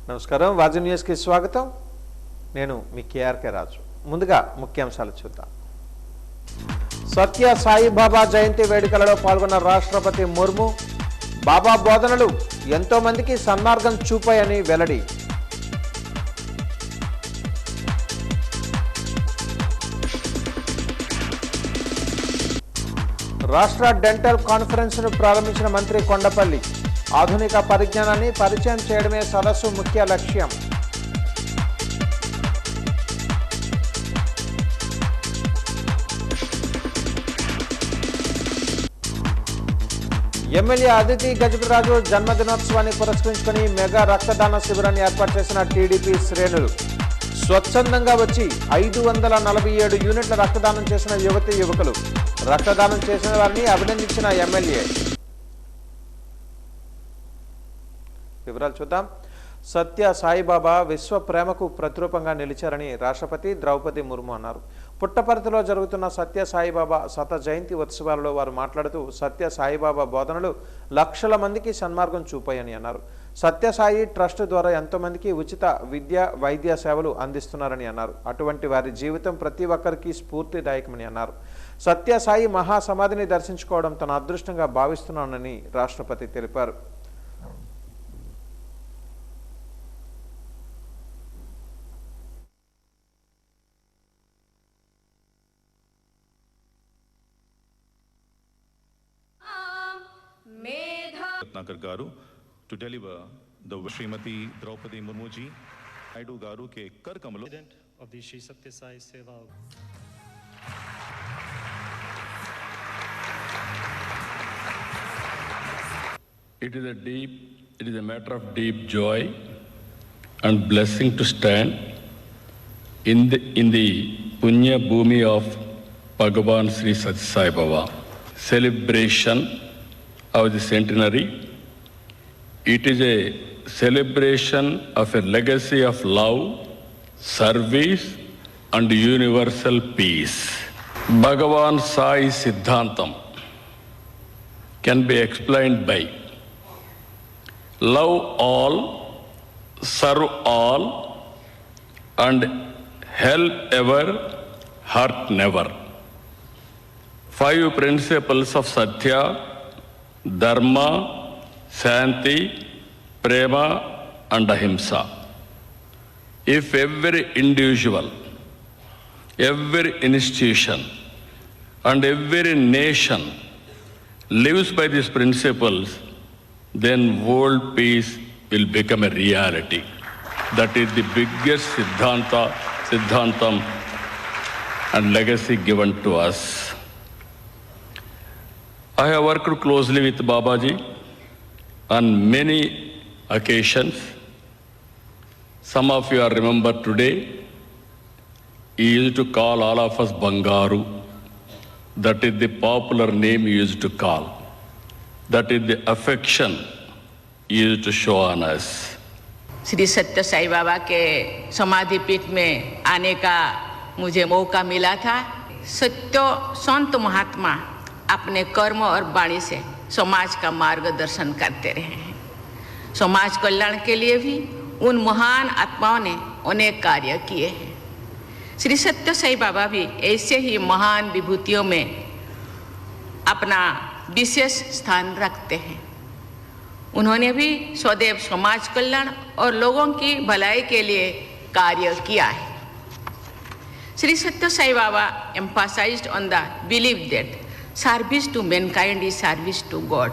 నమస్కారం, వాజీ న్యూస్కి స్వాగతం. నేను మీ కేఆర్కే రాజు. ముందుగా ముఖ్యాంశాలు చూద్దాం. సత్య సాయిబాబా జయంతి వేడుకలలో పాల్గొన్న రాష్ట్రపతి ముర్ము, బాబా బోధనలు ఎంతో మందికి సన్మార్గం చూపాయని వెల్లడి. రాష్ట్ర డెంటల్ కాన్ఫరెన్స్ను ప్రారంభించిన మంత్రి కొండపల్లి, ఆధునిక పరిజ్ఞానాన్ని పరిచయం చేయడమే సదస్సు ముఖ్య లక్ష్యం. ఎమ్మెల్యే అదితి గజపతిరాజు జన్మదినోత్సవాన్ని పురస్కరించుకుని మెగా రక్తదాన శిబిరాన్ని ఏర్పాటు చేసిన టీడీపీ శ్రేణులు. స్వచ్ఛందంగా వచ్చి 547 యూనిట్ల రక్తదానం చేసిన యువతీ యువకులు. రక్తదానం చేసిన వారిని అభినందించిన ఎమ్మెల్యే. వివరాలు చూద్దాం. సత్య సాయిబాబా విశ్వ ప్రేమకు ప్రతిరూపంగా నిలిచారని రాష్ట్రపతి ద్రౌపది ముర్ము అన్నారు. పుట్టపర్తిలో జరుగుతున్న సత్య సాయిబాబా శత జయంతి ఉత్సవాలలో వారు మాట్లాడుతూ సత్య సాయిబాబా బోధనలు లక్షల మందికి సన్మార్గం చూపాయని అన్నారు. సత్యసాయి ట్రస్ట్ ద్వారా ఎంతోమందికి ఉచిత విద్య వైద్య సేవలు అందిస్తున్నారని అన్నారు. అటువంటి వారి జీవితం ప్రతి ఒక్కరికి స్ఫూర్తిదాయకమని అన్నారు. సత్యసాయి మహాసమాధిని దర్శించుకోవడం తన అదృష్టంగా భావిస్తున్నానని రాష్ట్రపతి తెలిపారు. रत्नाकर गारू to deliver the Srimati Draupadi Murmu ji Naidu garu ke kar kamalo of the Shri Satya Sai Seva. It is a matter of deep joy and blessing to stand in the Punya Bhumi of Bhagavan Sri Satya Sai Baba celebration of the centenary. It is a celebration of a legacy of love, service and universal peace. Bhagavan Sai Siddhantam can be explained by love all, serve all and help ever, hurt never. 5 principles of Satya, Dharma, Shanti, Prema and Ahimsa. If every individual, every institution and every nation lives by these principles, then world peace will become a reality. That is the biggest Siddhantam and legacy given to us. I have worked closely with Babaji on many occasions. Some of you are remember today. He used to call all of us Bangaru. That is the popular name he used to call. That is the affection he used to show on us. Shri सत्य साई बाबा के समाधि पीठ में आने का मुझे मौका मिला था. सत्य संत महात्मा अपने कर्म और वाणी से समाज का मार्गदर्शन करते रहे हैं. समाज कल्याण के लिए भी उन महान आत्माओं ने अनेक कार्य किए हैं. श्री सत्य साई बाबा भी ऐसे ही महान विभूतियों में अपना विशेष स्थान रखते हैं. उन्होंने भी सदैव समाज कल्याण और लोगों की भलाई के लिए कार्य किया है. Sri Satya Sai Baba emphasized on the belief that service to mankind is service to God.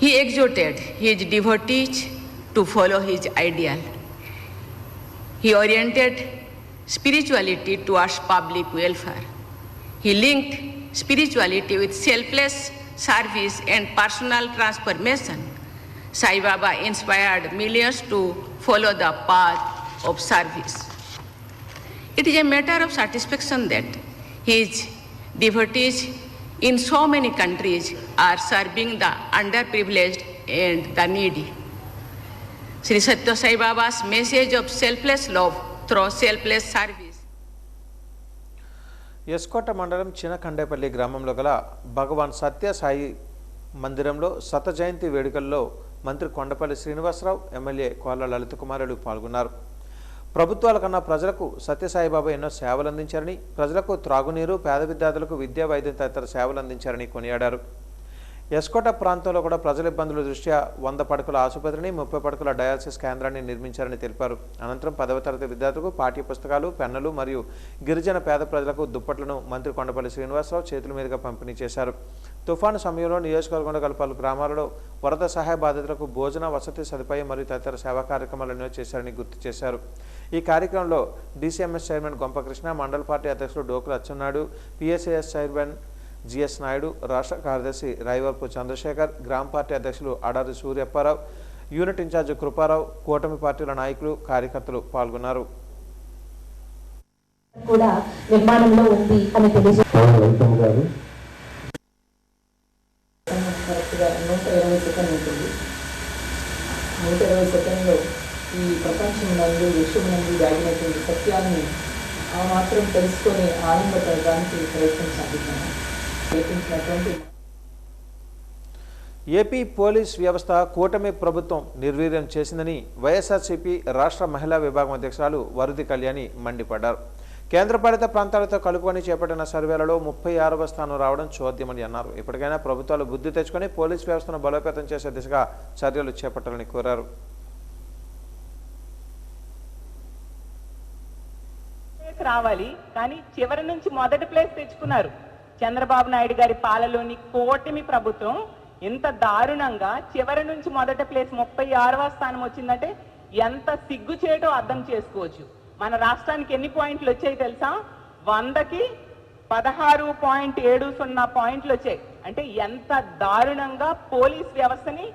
He exhorted his devotees to follow his ideal. He oriented spirituality towards public welfare. He linked spirituality with selfless service and personal transformation. Sai Baba inspired millions to follow the path of service. It is a matter of satisfaction that his devotees in so many countries are serving the underprivileged and the needy. Sri Satya Sai Baba's message of selfless love through selfless service. S. Kota మండలం చినకండేపల్లి గ్రామంలో గల భగవాన్ సత్య సాయి మందిరంలో శత జయంతి వేడుకల్లో మంత్రి Kondapalli Srinivasarao, MLA కోళ్ల లలిత కుమారులు పాల్గొన్నారు. ప్రభుత్వాల కన్నా ప్రజలకు సత్యసాయిబాబా ఎన్నో సేవలు అందించారని, ప్రజలకు త్రాగునీరు, పేద విద్యార్థులకు విద్యా, వైద్యం తదితర సేవలు అందించారని కొనియాడారు. ఎస్కోట ప్రాంతంలో కూడా ప్రజల ఇబ్బందుల దృష్ట్యా 100 పడకల ఆసుపత్రిని, 30 పడకల డయాలసిస్ కేంద్రాన్ని నిర్మించారని తెలిపారు. అనంతరం 10వ తరగతి విద్యార్థులకు పాఠ్య పుస్తకాలు, పెన్నులు మరియు గిరిజన పేద ప్రజలకు దుప్పట్లను మంత్రి కొండపల్లి శ్రీనివాసరావు చేతుల మీదుగా పంపిణీ చేశారు. తుఫాను సమయంలో నియోజకవర్గంలో గల పలు గ్రామాలలో వరద సహాయ బాధితులకు భోజన, వసతి సదుపాయం మరియు తదితర సేవా కార్యక్రమాలను చేశారని గుర్తు చేశారు. ఈ కార్యక్రమంలో డీసీఎంఎస్ చైర్మన్ గొంపకృష్ణ, మండల పార్టీ అధ్యక్షుడు Dokula Atchannaidu, PSAS chairman GS Naidu, రాష్ట్ర కార్యదర్శి రాయవరపు చంద్రశేఖర్, గ్రామ పార్టీ అధ్యక్షులు అడారి సూర్యప్పారావు, యూనిట్ ఇన్ఛార్జి కృపారావు, కూటమి పార్టీల నాయకులు, కార్యకర్తలు పాల్గొన్నారు. కూడా నిర్మాణంలో ఉంది అని తెలియజేస్తారు. 120 సెకండ్లు ఉంటుంది. 120 సెకండ్లో ఈ ప్రపంచం నందు, విశ్వం నందు దాగినటువంటి సత్యాన్ని ఆ మాత్రం తెలుసుకొని ఆనందపడడానికి ప్రయత్నం సాగుతున్నాను. ఏపీ పోలీస్ వ్యవస్థ కూటమి ప్రభుత్వం నిర్వీర్యం చేసిందని వైఎస్ఆర్సీపీ రాష్ట్ర మహిళా విభాగం అధ్యక్షురాలు వరుది కళ్యాణి మండిపడ్డారు. కేంద్రపాలిత ప్రాంతాలతో కలుపుకొని చేపట్టిన సర్వేలలో 36వ స్థానం రావడం చోద్యమని అన్నారు. ఇప్పటికైనా ప్రభుత్వాలు బుద్ధి తెచ్చుకొని పోలీస్ వ్యవస్థను బలోపేతం చేసే దిశగా చర్యలు చేపట్టాలని కోరారు. రావాలి కానీ చివరి నుంచి మొదటి ప్లేస్ తెచ్చుకున్నారు. చంద్రబాబు నాయుడు గారి పాలలోని కూటమి ప్రభుత్వం ఎంత దారుణంగా చివరి నుంచి మొదటి ప్లేస్ 36వ స్థానం వచ్చిందంటే ఎంత సిగ్గు చేయటో అర్థం చేసుకోవచ్చు. మన రాష్ట్రానికి ఎన్ని పాయింట్లు వచ్చాయి తెలుసా? 100కి 16.70 పాయింట్లు వచ్చాయి. అంటే ఎంత దారుణంగా పోలీస్ వ్యవస్థని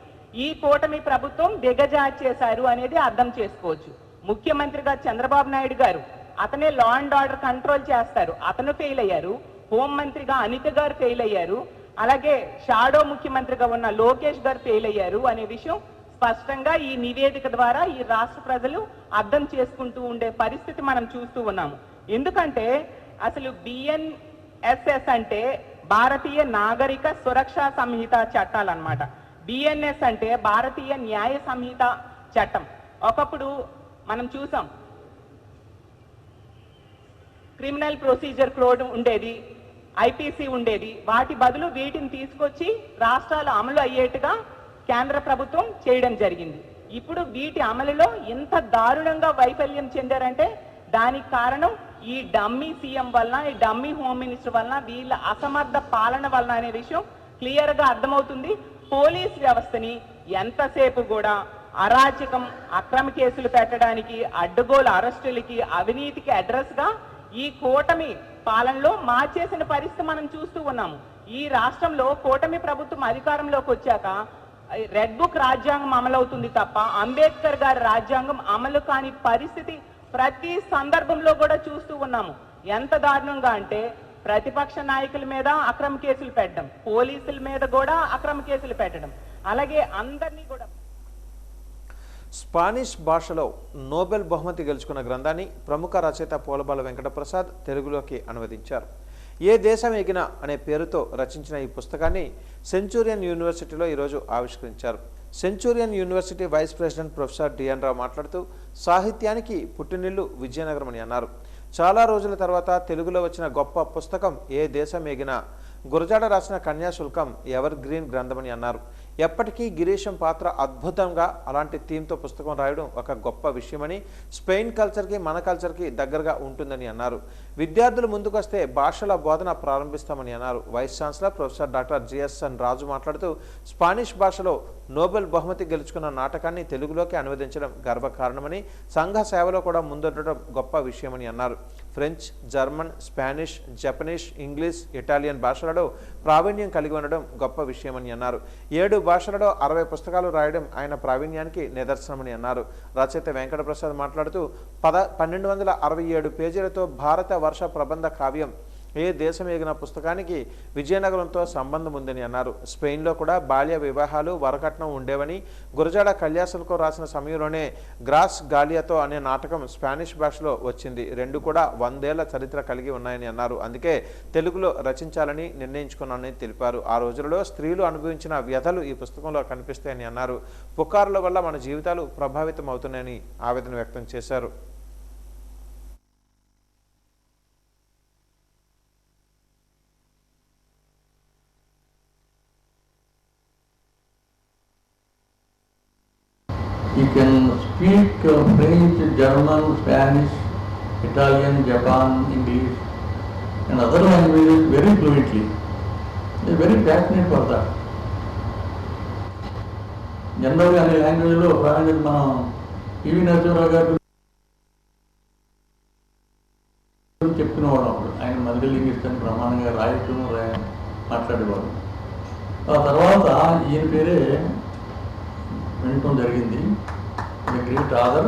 ఈ కూటమి ప్రభుత్వం దిగజార్చేశారు అనేది అర్థం చేసుకోవచ్చు. ముఖ్యమంత్రిగా చంద్రబాబు నాయుడు గారు, అతనే లా అండ్ ఆర్డర్ కంట్రోల్ చేస్తారు, అతను ఫెయిల్ అయ్యారు. హోంమంత్రిగా అనిత గారు ఫెయిల్ అయ్యారు. అలాగే షాడో ముఖ్యమంత్రిగా ఉన్న లోకేష్ గారు ఫెయిల్ అయ్యారు అనే విషయం స్పష్టంగా ఈ నివేదిక ద్వారా ఈ రాష్ట్ర ప్రజలు అర్థం చేసుకుంటూ ఉండే పరిస్థితి మనం చూస్తూ ఉన్నాము. ఎందుకంటే అసలు బిఎన్ఎస్ఎస్ అంటే భారతీయ నాగరిక సురక్షా సంహిత చట్టాలు అన్నమాట. బిఎన్ఎస్ అంటే భారతీయ న్యాయ సంహిత చట్టం. ఒకప్పుడు మనం చూసాం క్రిమినల్ ప్రొసీజర్ కోడ్ ఉండేది, ఐపీసీ ఉండేది. వాటి బదులు వీటిని తీసుకొచ్చి రాష్ట్రాలు అమలు అయ్యేట్టుగా కేంద్ర ప్రభుత్వం చేయడం జరిగింది. ఇప్పుడు వీటి అమలులో ఎంత దారుణంగా వైఫల్యం చెందారంటే దానికి కారణం ఈ డమ్మీ సీఎం వలన, ఈ డమ్మీ హోమ్ మినిస్టర్ వలన, వీళ్ళ అసమర్థ పాలన వలన అనే విషయం క్లియర్ గా అర్థమవుతుంది. పోలీస్ వ్యవస్థని ఎంతసేపు కూడా అరాచకం, అక్రమ కేసులు పెట్టడానికి, అడ్డగోలు అరెస్టులకి, అవినీతికి అడ్రస్ గా ఈ కూటమి పాలనలో మార్చేసిన పరిస్థితి మనం చూస్తూ ఉన్నాము. ఈ రాష్ట్రంలో కూటమి ప్రభుత్వం అధికారంలోకి వచ్చాక రెడ్ బుక్ రాజ్యాంగం అమలవుతుంది తప్ప అంబేద్కర్ గారి రాజ్యాంగం అమలు కాని పరిస్థితి ప్రతి సందర్భంలో కూడా చూస్తూ ఉన్నాము. ఎంత దారుణంగా అంటే ప్రతిపక్ష నాయకుల మీద అక్రమ కేసులు పెట్టడం, పోలీసుల మీద కూడా అక్రమ కేసులు పెట్టడం, అలాగే అందరినీ కూడా. స్పానిష్ భాషలో నోబెల్ బహుమతి గెలుచుకున్న గ్రంథాన్ని ప్రముఖ రచయిత పోలబాల వెంకటప్రసాద్ తెలుగులోకి అనువదించారు. ఏ దేశం ఎగినా అనే పేరుతో రచించిన ఈ పుస్తకాన్ని సెంచూరియన్ యూనివర్సిటీలో ఈరోజు ఆవిష్కరించారు. Centurion university vice president professor DN Rao మాట్లాడుతూ సాహిత్యానికి పుట్టినిల్లు విజయనగరం అని అన్నారు. చాలా రోజుల తర్వాత తెలుగులో వచ్చిన గొప్ప పుస్తకం ఏ దేశం ఎగినా. గురజాడ రాసిన కన్యాశుల్కం ఎవర్ గ్రీన్ గ్రంథమని అన్నారు. ఎప్పటికీ గిరీశం పాత్ర అద్భుతంగా అలాంటి థీమ్తో పుస్తకం రాయడం ఒక గొప్ప విషయమని, స్పెయిన్ కల్చర్కి మన కల్చర్కి దగ్గరగా ఉంటుందని అన్నారు. విద్యార్థులు ముందుకొస్తే భాషల బోధన ప్రారంభిస్తామని అన్నారు. Vice chancellor professor doctor GSN Raju మాట్లాడుతూ స్పానిష్ భాషలో నోబెల్ బహుమతి గెలుచుకున్న నాటకాన్ని తెలుగులోకి అనువదించడం గర్వకారణమని, సంఘ సేవలో కూడా ముందుండటం గొప్ప విషయమని అన్నారు. French, German, Spanish, Japanese, English, Italian భాషలలో ప్రావీణ్యం కలిగి ఉండడం గొప్ప విషయమని అన్నారు. 7 భాషలలో 60 పుస్తకాలు రాయడం ఆయన ప్రావీణ్యానికి నిదర్శనమని అన్నారు. రచయిత వెంకటప్రసాద్ మాట్లాడుతూ 1267 పేజీలతో భారత వర్ష ప్రబంధ కావ్యం ఏ దేశం ఎగిన పుస్తకానికి విజయనగరంతో సంబంధం ఉందని అన్నారు. స్పెయిన్లో కూడా బాల్య వివాహాలు, వరకట్నం ఉండేవని, గురజాడ కళ్యాసులకు రాసిన సమయంలోనే గ్రాస్ గాలియాతో అనే నాటకం స్పానిష్ భాషలో వచ్చింది. 2 కూడా 100 ఏళ్ల చరిత్ర కలిగి ఉన్నాయని అన్నారు. అందుకే తెలుగులో రచించాలని నిర్ణయించుకున్నానని తెలిపారు. ఆ రోజులలో స్త్రీలు అనుభవించిన వ్యధలు ఈ పుస్తకంలో కనిపిస్తాయని అన్నారు. పుకార్ల వల్ల మన జీవితాలు ప్రభావితం అవుతున్నాయని ఆవేదన వ్యక్తం చేశారు. You can speak French, German, Spanish, Italian, Japan, English and other languages very fluently. They are very passionate for that. Generally, any language lo ప్రావీణ్యత మనం టీవీ నరసింహరావు గారు చెప్తున్నవాడు. అప్పుడు ఆయన మధ్యలింగిస్తాను ప్రమాణంగా రాయటం మాట్లాడేవాడు. ఆ తర్వాత ఈయన పేరే వినటం జరిగింది. గ్రేట్ ఆదర్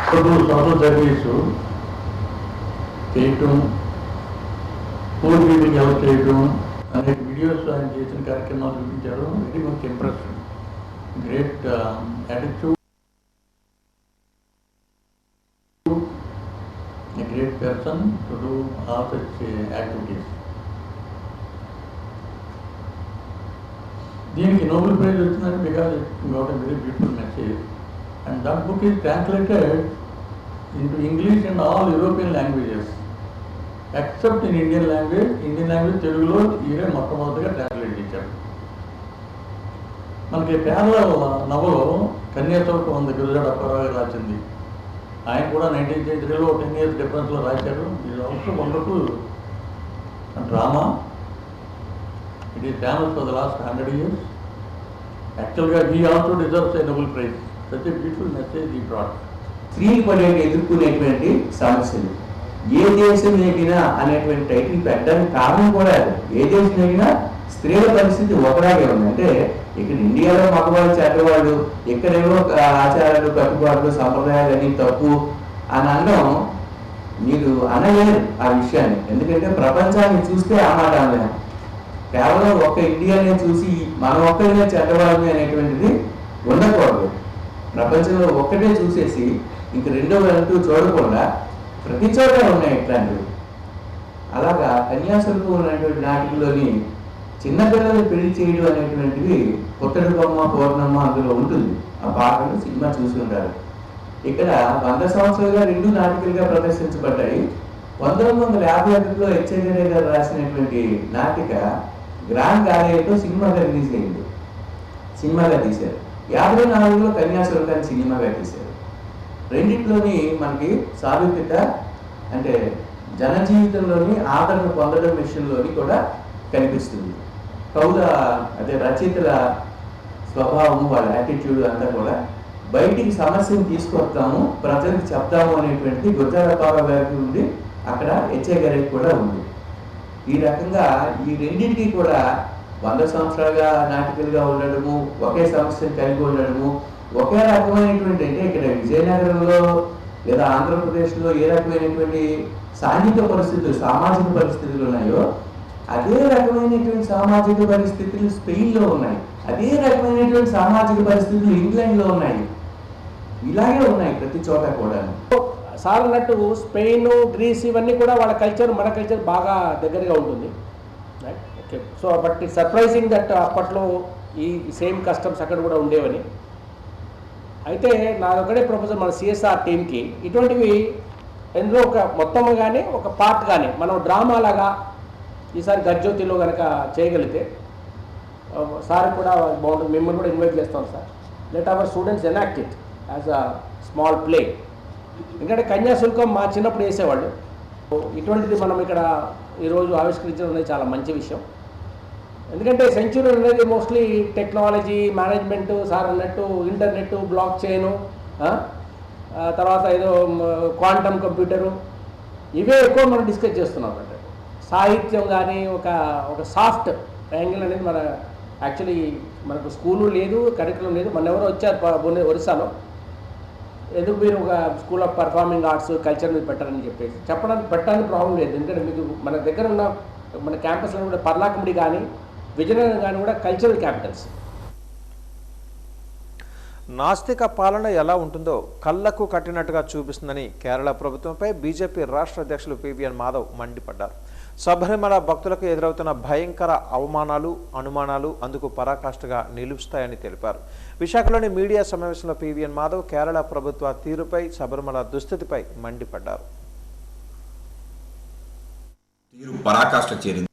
సోషల్ సర్వీసు చేయటం, పూర్ పీపుల్కి హెల్ప్ చేయటం, అనేక వీడియోస్ ఆయన చేసిన కార్యక్రమాలు చూపించారు. Very much impressed. Great attitude, a great person to do all such activities. దీనికి నోబెల్ ప్రైజ్ వచ్చిందని because it got a very beautiful message and that book is translated into English and all European languages except in Indian language. Indian language తెలుగులో ఈయన మొట్టమొదటిగా translate చేశాడు. మనకి పేర్ల నవలో కన్యాశుల్కం ఉంది, గురజాడ అప్పారావు గారు రాసింది. ఆయన కూడా 1933లో 10 years డిఫరెన్స్లో రాశారు. ఇది also wonderful drama. It is famous for the last 100 years. Actually, he also deserves a Nobel Prize. Such a beautiful message he brought. స్త్రీలు పడే ఎదుర్కొనేటువంటి సమస్యలు, ఏ దేశం ఎగినా అనేటువంటి టైటిల్ పెట్టడానికి కారణం కూడా అది. ఏ దేశం ఎగినా స్త్రీల పరిస్థితి ఒకలాగే ఉంది. అంటే ఇక్కడ ఇండియాలో మగవాళ్ళు చెడ్డవాళ్ళు, ఎక్కడేమో ఆచారాలు, కట్టుబాట్లు, సంప్రదాయాలు అన్ని తప్పు అని అనడం మీరు అనలేరు ఆ విషయాన్ని. ఎందుకంటే ప్రపంచాన్ని చూస్తే ఆ మాట అనలేము. కేవలం ఒక్క ఇండియానే చూసి మనం ఒక్కరినే చెడ్డవాళ్ళని అనేటువంటిది ఉండకూడదు. ప్రపంచంలో ఒక్కటే చూసేసి ఇంక రెండవ అంటూ చూడకుండా ప్రతి చోట ఉన్నాయి ఇట్లాంటివి. అలాగా కన్యాశుల్కం ఉన్నటువంటి నాటికలోని చిన్నపిల్లలు పెళ్లి చేయడం అనేటువంటివి పుత్తడి బొమ్మ, పూర్ణమ్మ అందులో ఉంటుంది. ఆ పాటలు సినిమా చూసి ఉంటారు. ఇక్కడ 100 సంవత్సరాలుగా 2 నాటికలుగా ప్రదర్శించబడ్డాయి. 1951లో హెచ్ఐగరే గారు రాసినటువంటి నాటిక గ్రాండ్ గాలియాతో సినిమాగా రిలీజ్ అయింది, సినిమాగా తీశారు. 54లో కన్యాశుల్కాన్ని సినిమాగా తీశారు. రెండిట్లోని మనకి సారూప్యత అంటే జనజీవితంలోని ఆదరణ పొందడం విషయంలోని కూడా కనిపిస్తుంది. కవుల అదే రచయితల స్వభావము, వాళ్ళ యాటిట్యూడ్ అంతా కూడా బయటికి సమస్యను తీసుకొస్తాము, ప్రజలకు చెప్తాము అనేటువంటిది గురజాడ అప్పారావు గారికి ఉంది, అక్కడ హెచ్ఐ గారికి కూడా ఉంది. ఈ రకంగా ఈ రెండింటికి కూడా 100 సంవత్సరాలుగా నాటికలుగా ఉండడము, ఒకే సమస్యను కలిగి ఉండడము, ఒకే రకమైనటువంటి అంటే ఇక్కడ విజయనగరంలో లేదా ఆంధ్రప్రదేశ్లో ఏ రకమైనటువంటి సాంఘిక పరిస్థితులు, సామాజిక పరిస్థితులు ఉన్నాయో అదే రకమైనటువంటి సామాజిక పరిస్థితులు స్పెయిన్లో ఉన్నాయి, అదే రకమైనటువంటి సామాజిక పరిస్థితులు ఇంగ్లాండ్లో ఉన్నాయి. ఇలాగే ఉన్నాయి ప్రతి చోట కూడా. సార్ అన్నట్టు స్పెయిన్, గ్రీస్ ఇవన్నీ కూడా వాళ్ళ కల్చర్ మన కల్చర్ బాగా దగ్గరగా ఉంటుంది. Right, okay. So but it surprising that అప్పట్లో ఈ సేమ్ కస్టమ్స్ అక్కడ కూడా ఉండేవని. అయితే నాదొకటే ప్రపోజల్ మన సిఎస్ఆర్ టీమ్కి, ఇటువంటివి ఎందులో ఒక మొత్తం కానీ ఒక పార్ట్ కానీ మనం డ్రామా లాగా ఈసారి గజ్జ్యోతిలో కనుక చేయగలిగితే సార్ కూడా బాగుంటుంది. మిమ్మల్ని కూడా ఇన్వైట్ చేస్తాం sir. Let our students enact it as a small play. ఎందుకంటే కన్యాశుల్కం మా చిన్నప్పుడు వేసేవాళ్ళు. ఇటువంటిది మనం ఇక్కడ ఈరోజు ఆవిష్కరించడం అనేది చాలా మంచి విషయం. ఎందుకంటే సెంచురీ అనేది మోస్ట్లీ టెక్నాలజీ, మేనేజ్మెంట్, సార్ అన్నట్టు ఇంటర్నెట్, బ్లాక్ చైను, తర్వాత ఏదో క్వాంటమ్ కంప్యూటరు, ఇవే ఎక్కువ మనం డిస్కస్ చేస్తున్నాం. అంటే సాహిత్యం కానీ ఒక సాఫ్ట్ యాంగిల్ అనేది మన యాక్చువల్లీ మనకు స్కూలు లేదు, కరికులం లేదు. మన ఎవరో వచ్చారు ఒరిస్సాలో, ఎందుకు మీరు ఒక school of performing arts culture మీద పెట్టారని చెప్పేసి పెట్టడానికి ప్రాబ్లం లేదు. ఎందుకంటే మీకు మన దగ్గర ఉన్న మన క్యాంపస్లో కూడా పర్లాకముడి కానీ విజయనగరం కానీ కూడా కల్చరల్ క్యాపిటల్స్. నాస్తిక పాలన ఎలా ఉంటుందో కళ్లకు కట్టినట్టుగా చూపిస్తుందని కేరళ ప్రభుత్వంపై బీజేపీ రాష్ట్ర అధ్యక్షులు పివిఎన్ మాధవ్ మండిపడ్డారు. శబరిమల భక్తులకు ఎదురవుతున్న భయంకర అవమానాలు, అనుమానాలు అందుకు పరాకాష్ఠగా నిలుస్తాయని తెలిపారు. విశాఖలోని మీడియా సమావేశంలో పివిఎన్ మాధవ్ కేరళ ప్రభుత్వ తీరుపై, శబరిమల దుస్థితిపై మండిపడ్డారు. తీరు పరాకాష్ఠ చేరింది.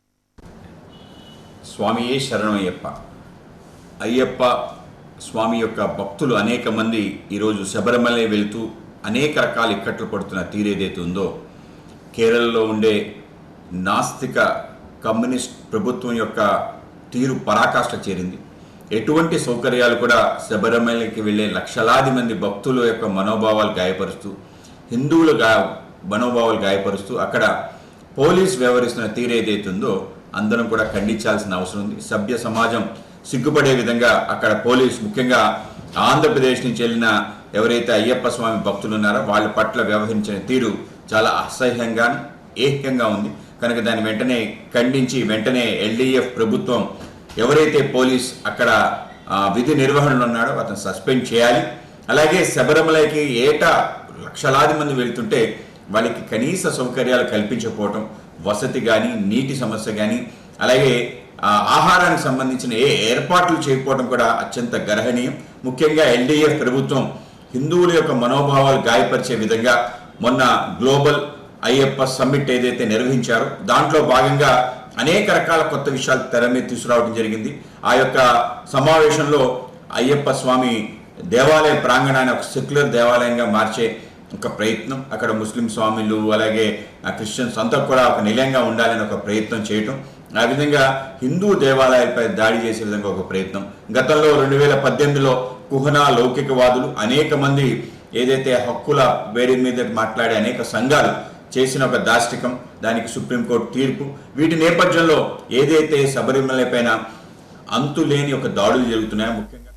స్వామియే శరణమయ్యప్ప. అయ్యప్ప స్వామి యొక్క భక్తులు అనేక మంది ఈరోజు శబరిమల వెళ్తూ అనేక రకాల ఇక్కట్లు పడుతున్న తీరేదైతే ఉందో, కేరళలో ఉండే నాస్తిక కమ్యూనిస్ట్ ప్రభుత్వం యొక్క తీరు పరాకాష్ఠ చేరింది. ఎటువంటి సౌకర్యాలు కూడా శబరిమలకి వెళ్ళే లక్షలాది మంది భక్తుల యొక్క మనోభావాలు గాయపరుస్తూ, హిందువుల మనోభావాలు గాయపరుస్తూ అక్కడ పోలీస్ వ్యవహరిస్తున్న తీరేదైతే ఉందో అందరం కూడా ఖండించాల్సిన అవసరం ఉంది. సభ్య సమాజం సిగ్గుపడే విధంగా అక్కడ పోలీస్, ముఖ్యంగా ఆంధ్రప్రదేశ్ నుంచి వెళ్ళిన ఎవరైతే అయ్యప్ప స్వామి భక్తులు ఉన్నారో వాళ్ళ పట్ల వ్యవహరించిన తీరు చాలా అసహ్యంగా, ఏహ్యంగా ఉంది. కనుక దాన్ని వెంటనే ఖండించి వెంటనే ఎల్డీఎఫ్ ప్రభుత్వం ఎవరైతే పోలీస్ అక్కడ విధి నిర్వహణలో ఉన్నాడో అతను సస్పెండ్ చేయాలి. అలాగే శబరిమలకి ఏటా లక్షలాది మంది వెళ్తుంటే వాళ్ళకి కనీస సౌకర్యాలు కల్పించకపోవటం, వసతి కానీ, నీటి సమస్య కానీ, అలాగే ఆహారానికి సంబంధించిన ఏ ఏర్పాట్లు చేయకపోవడం కూడా అత్యంత గర్హనీయం. ముఖ్యంగా ఎల్డీఎఫ్ ప్రభుత్వం హిందువుల యొక్క మనోభావాలు గాయపరిచే విధంగా మొన్న గ్లోబల్ అయ్యప్ప సమ్మిట్ ఏదైతే నిర్వహించారో దాంట్లో భాగంగా అనేక రకాల కొత్త విషయాలు తెర మీద తీసుకురావడం జరిగింది. ఆ యొక్క సమావేశంలో అయ్యప్ప స్వామి దేవాలయ ప్రాంగణాన్ని ఒక సెక్యులర్ దేవాలయంగా మార్చే ఒక ప్రయత్నం, అక్కడ ముస్లిం స్వామిలు అలాగే క్రిస్టియన్స్ అంతా కూడా ఒక నిలయంగా ఉండాలని ఒక ప్రయత్నం చేయటం, ఆ విధంగా హిందూ దేవాలయాలపై దాడి చేసే విధంగా ఒక ప్రయత్నం. గతంలో 2018లో కుహనా లౌకికవాదులు అనేక మంది ఏదైతే హక్కుల వేడి మీద మాట్లాడే అనేక సంఘాలు చేసిన ఒక దాష్టికం, దానికి సుప్రీంకోర్టు తీర్పు, వీటి నేపథ్యంలో ఏదైతే శబరిమల పైన అంతులేని ఒక దాడులు జరుగుతున్నాయో, ముఖ్యంగా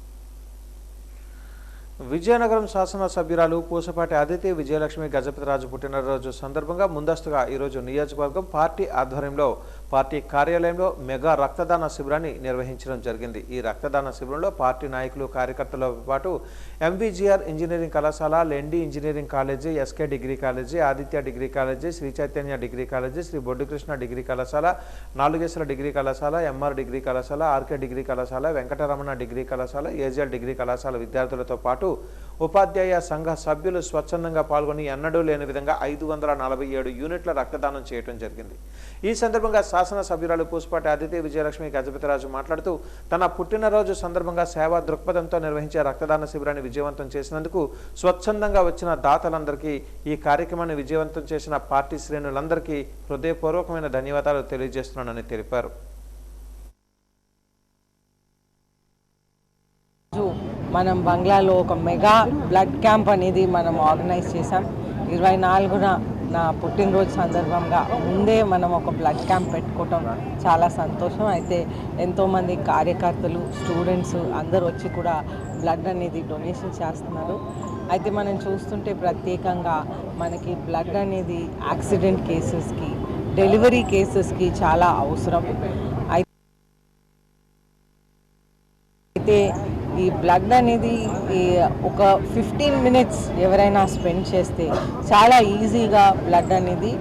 విజయనగరం శాసనసభ్యురాలు పూసపాటి అదితి విజయలక్ష్మి గజపతిరాజు పుట్టినరోజు సందర్భంగా ముందస్తుగా ఈరోజు నియోజకవర్గం పార్టీ ఆధ్వర్యంలో పార్టీ కార్యాలయంలో మెగా రక్తదాన శిబిరాన్ని నిర్వహించడం జరిగింది. ఈ రక్తదాన శిబిరంలో పార్టీ నాయకులు, కార్యకర్తలతో పాటు ఎంవిజిఆర్ ఇంజనీరింగ్ కళాశాల, Lendi engineering college, SK degree college, Aditya degree college, Sri Chaitanya degree college, Sri Boddukrishna degree కళాశాల, నాలుగేశ్వర డిగ్రీ కళాశాల, ఎంఆర్ డిగ్రీ కళాశాల, ఆర్కే డిగ్రీ కళాశాల, వెంకటరమణ డిగ్రీ కళాశాల, ఏజిఎల్ డిగ్రీ కళాశాల విద్యార్థులతో పాటు ఉపాధ్యాయ సంఘ సభ్యులు స్వచ్ఛందంగా పాల్గొని ఎన్నడూ లేని విధంగా 547 యూనిట్ల రక్తదానం చేయడం జరిగింది. ఈ సందర్భంగా శాసనసభ్యురాలు పూసపాటి అదితి విజయలక్ష్మి గజపతిరాజు మాట్లాడుతూ తన పుట్టినరోజు సందర్భంగా సేవా దృక్పథంతో నిర్వహించే రక్తదాన శిబిరాన్ని విజయవంతం చేసినందుకు స్వచ్ఛందంగా వచ్చిన దాతలందరికీ, ఈ కార్యక్రమాన్ని విజయవంతం చేసిన పార్టీ శ్రేణులందరికీ హృదయపూర్వకమైన ధన్యవాదాలు తెలియజేస్తున్నానని తెలిపారు. మనం బంగ్లాలో ఒక మెగా బ్లడ్ క్యాంప్ అనేది మనం ఆర్గనైజ్ చేసాం. 24న నా పుట్టినరోజు సందర్భంగా ముందే మనం ఒక బ్లడ్ క్యాంప్ పెట్టుకోవటం చాలా సంతోషం. అయితే ఎంతోమంది కార్యకర్తలు, స్టూడెంట్స్ అందరూ వచ్చి కూడా బ్లడ్ అనేది డొనేషన్ చేస్తున్నారు. అయితే మనం చూస్తుంటే ప్రత్యేకంగా మనకి బ్లడ్ అనేది యాక్సిడెంట్ కేసెస్కి, డెలివరీ కేసెస్కి చాలా అవసరం. అయితే ఈ బ్లడ్ అనేది ఒక 15 మినిట్స్ ఎవరైనా స్పెండ్ చేస్తే చాలా ఈజీగా బ్లడ్ అనేది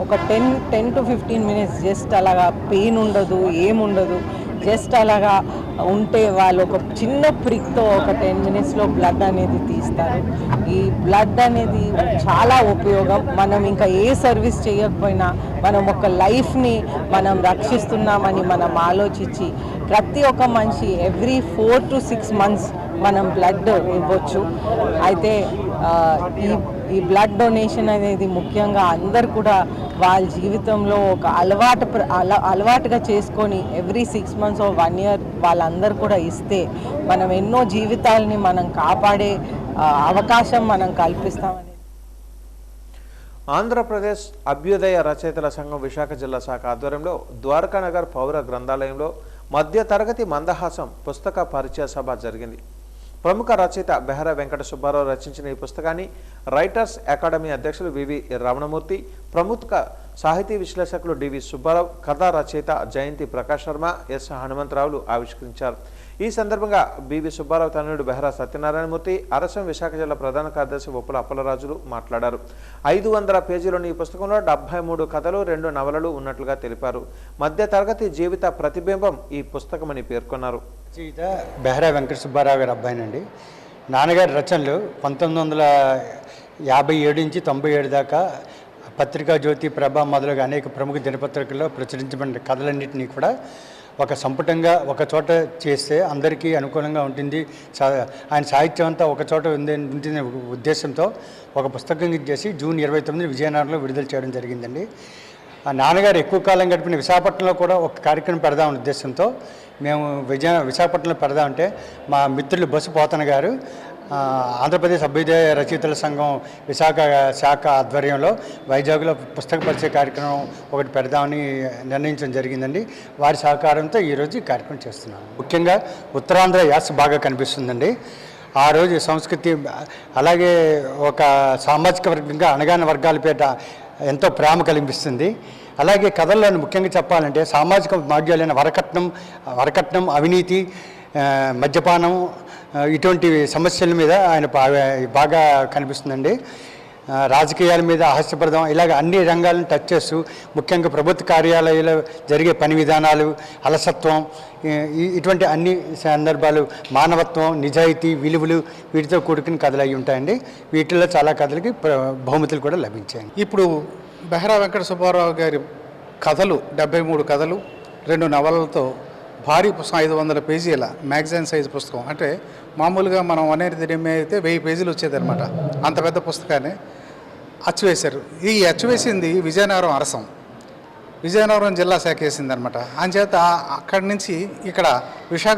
ఒక 10 to 15 మినిట్స్ జస్ట్ అలాగా పెయిన్ ఉండదు, ఏముండదు, జస్ట్ అలాగా ఉంటే వాళ్ళు ఒక చిన్న ప్రిక్తో ఒక 10 మినిట్స్లో బ్లడ్ అనేది తీస్తారు. ఈ బ్లడ్ అనేది చాలా ఉపయోగం. మనం ఇంకా ఏ సర్వీస్ చేయకపోయినా మనం ఒక లైఫ్ని మనం రక్షిస్తున్నామని మనం ఆలోచించి ప్రతి ఒక్క మనిషి ఎవ్రీ 4 to 6 months మనం బ్లడ్ ఇవ్వచ్చు. అయితే ఈ బ్లడ్ డొనేషన్ అనేది ముఖ్యంగా అందరు కూడా వాళ్ళ జీవితంలో ఒక అలవాటుగా చేసుకొని ఎవ్రీ 6 months or 1 year వాళ్ళందరూ కూడా ఇస్తే మనం ఎన్నో జీవితాలని మనం కాపాడే అవకాశం మనం కల్పిస్తామని. ఆంధ్రప్రదేశ్ అభ్యుదయ రచయితల సంఘం విశాఖ జిల్లా శాఖ ఆధ్వర్యంలో ద్వారకానగర్ పౌర గ్రంథాలయంలో మధ్య తరగతి మందహాసం పుస్తక పరిచయ సభ జరిగింది. ప్రముఖ రచయిత బెహరా వెంకట సుబ్బారావు రచించిన ఈ పుస్తకాన్ని రైటర్స్ అకాడమీ అధ్యక్షులు వివి రమణమూర్తి, ప్రముఖ సాహితీ విశ్లేషకులు డివి సుబ్బారావు, కథా రచయిత జయంతి ప్రకాష్ శర్మ, ఎస్ హనుమంతరావులు ఆవిష్కరించారు. ఈ సందర్భంగా బివి సుబ్బారావు తనయుడు బెహరా సత్యనారాయణమూర్తి, అరసం విశాఖ జిల్లా ప్రధాన కార్యదర్శి ఉప్పుల అప్పలరాజులు మాట్లాడారు. 500 పేజీలోని ఈ పుస్తకంలో 73 కథలు, 2 నవలలు ఉన్నట్లుగా తెలిపారు. మధ్య తరగతి జీవిత ప్రతిబింబం ఈ పుస్తకమని పేర్కొన్నారు. రచయిత బెహరా వెంకట సుబ్బారావు గారి అబ్బాయినండి. నాన్నగారి రచనలు 1957 నుంచి 97 దాకా పత్రికా జ్యోతి, ప్రభ మొదలుగా అనేక ప్రముఖ దినపత్రికల్లో ప్రచురించబడిన కథలన్నింటినీ కూడా ఒక సంపుటంగా ఒక చోట చేస్తే అందరికీ అనుకూలంగా ఉంటుంది, ఆయన సాహిత్యం అంతా ఒక చోట ఉంటుంది ఉద్దేశంతో ఒక పుస్తకం చేసి జూన్ 29 విజయనగరంలో విడుదల చేయడం జరిగిందండి. ఆ నాన్నగారు ఎక్కువ కాలం గడిపిన విశాఖపట్నంలో కూడా ఒక కార్యక్రమం పెడదామనే ఉద్దేశంతో మేము విశాఖపట్నంలో పెడదామంటే మా మిత్రులు బస్సు పోతన గారు ఆంధ్రప్రదేశ్ అభ్యుదయ రచయితల సంఘం విశాఖ శాఖ ఆధ్వర్యంలో వైజాగ్లో పుస్తక పరిచయ కార్యక్రమం ఒకటి పెడదామని నిర్ణయించడం జరిగిందండి. వారి సహకారంతో ఈరోజు ఈ కార్యక్రమం చేస్తున్నాం. ముఖ్యంగా ఉత్తరాంధ్ర యాస బాగా కనిపిస్తుందండి. ఆ రోజు సంస్కృతి, అలాగే ఒక సామాజిక వర్గంగా అణగారిన వర్గాల పేట ఎంతో ప్రేమ కనిపిస్తుంది. అలాగే కథల్లోని ముఖ్యంగా చెప్పాలంటే సామాజిక మాధ్యాలైన వరకట్నం, అవినీతి, మద్యపానం ఇటువంటి సమస్యల మీద ఆయన బాగా కనిపిస్తుందండి. రాజకీయాల మీద హాస్యప్రదం, ఇలాగ అన్ని రంగాలను టచ్ చేస్తూ ముఖ్యంగా ప్రభుత్వ కార్యాలయాల్లో జరిగే పని విధానాలు, అలసత్వం, ఇటువంటి అన్ని సందర్భాలు, మానవత్వం, నిజాయితీ, విలువలు వీటితో కూడుకుని కథలు అయి ఉంటాయండి. వీటిల్లో చాలా కథలకి బహుమతులు కూడా లభించాయి. ఇప్పుడు బెహరా వెంకట సుబ్బారావు గారి కథలు 73 కథలు, 2 నవలలతో భారీ పుస్తకం 500 పేజీల మ్యాగజైన్ సైజ్ పుస్తకం. అంటే మామూలుగా మనం అనేది అయితే 1000 పేజీలు వచ్చేదన్నమాట. అంత పెద్ద పుస్తకాన్ని అచ్చువేశారు. ఈ అచ్చువేసింది విజయనగరం అరసం, విజయనగరం జిల్లా శాఖ వేసిందనమాట. అంచేత అక్కడి నుంచి ఇక్కడ విశాఖ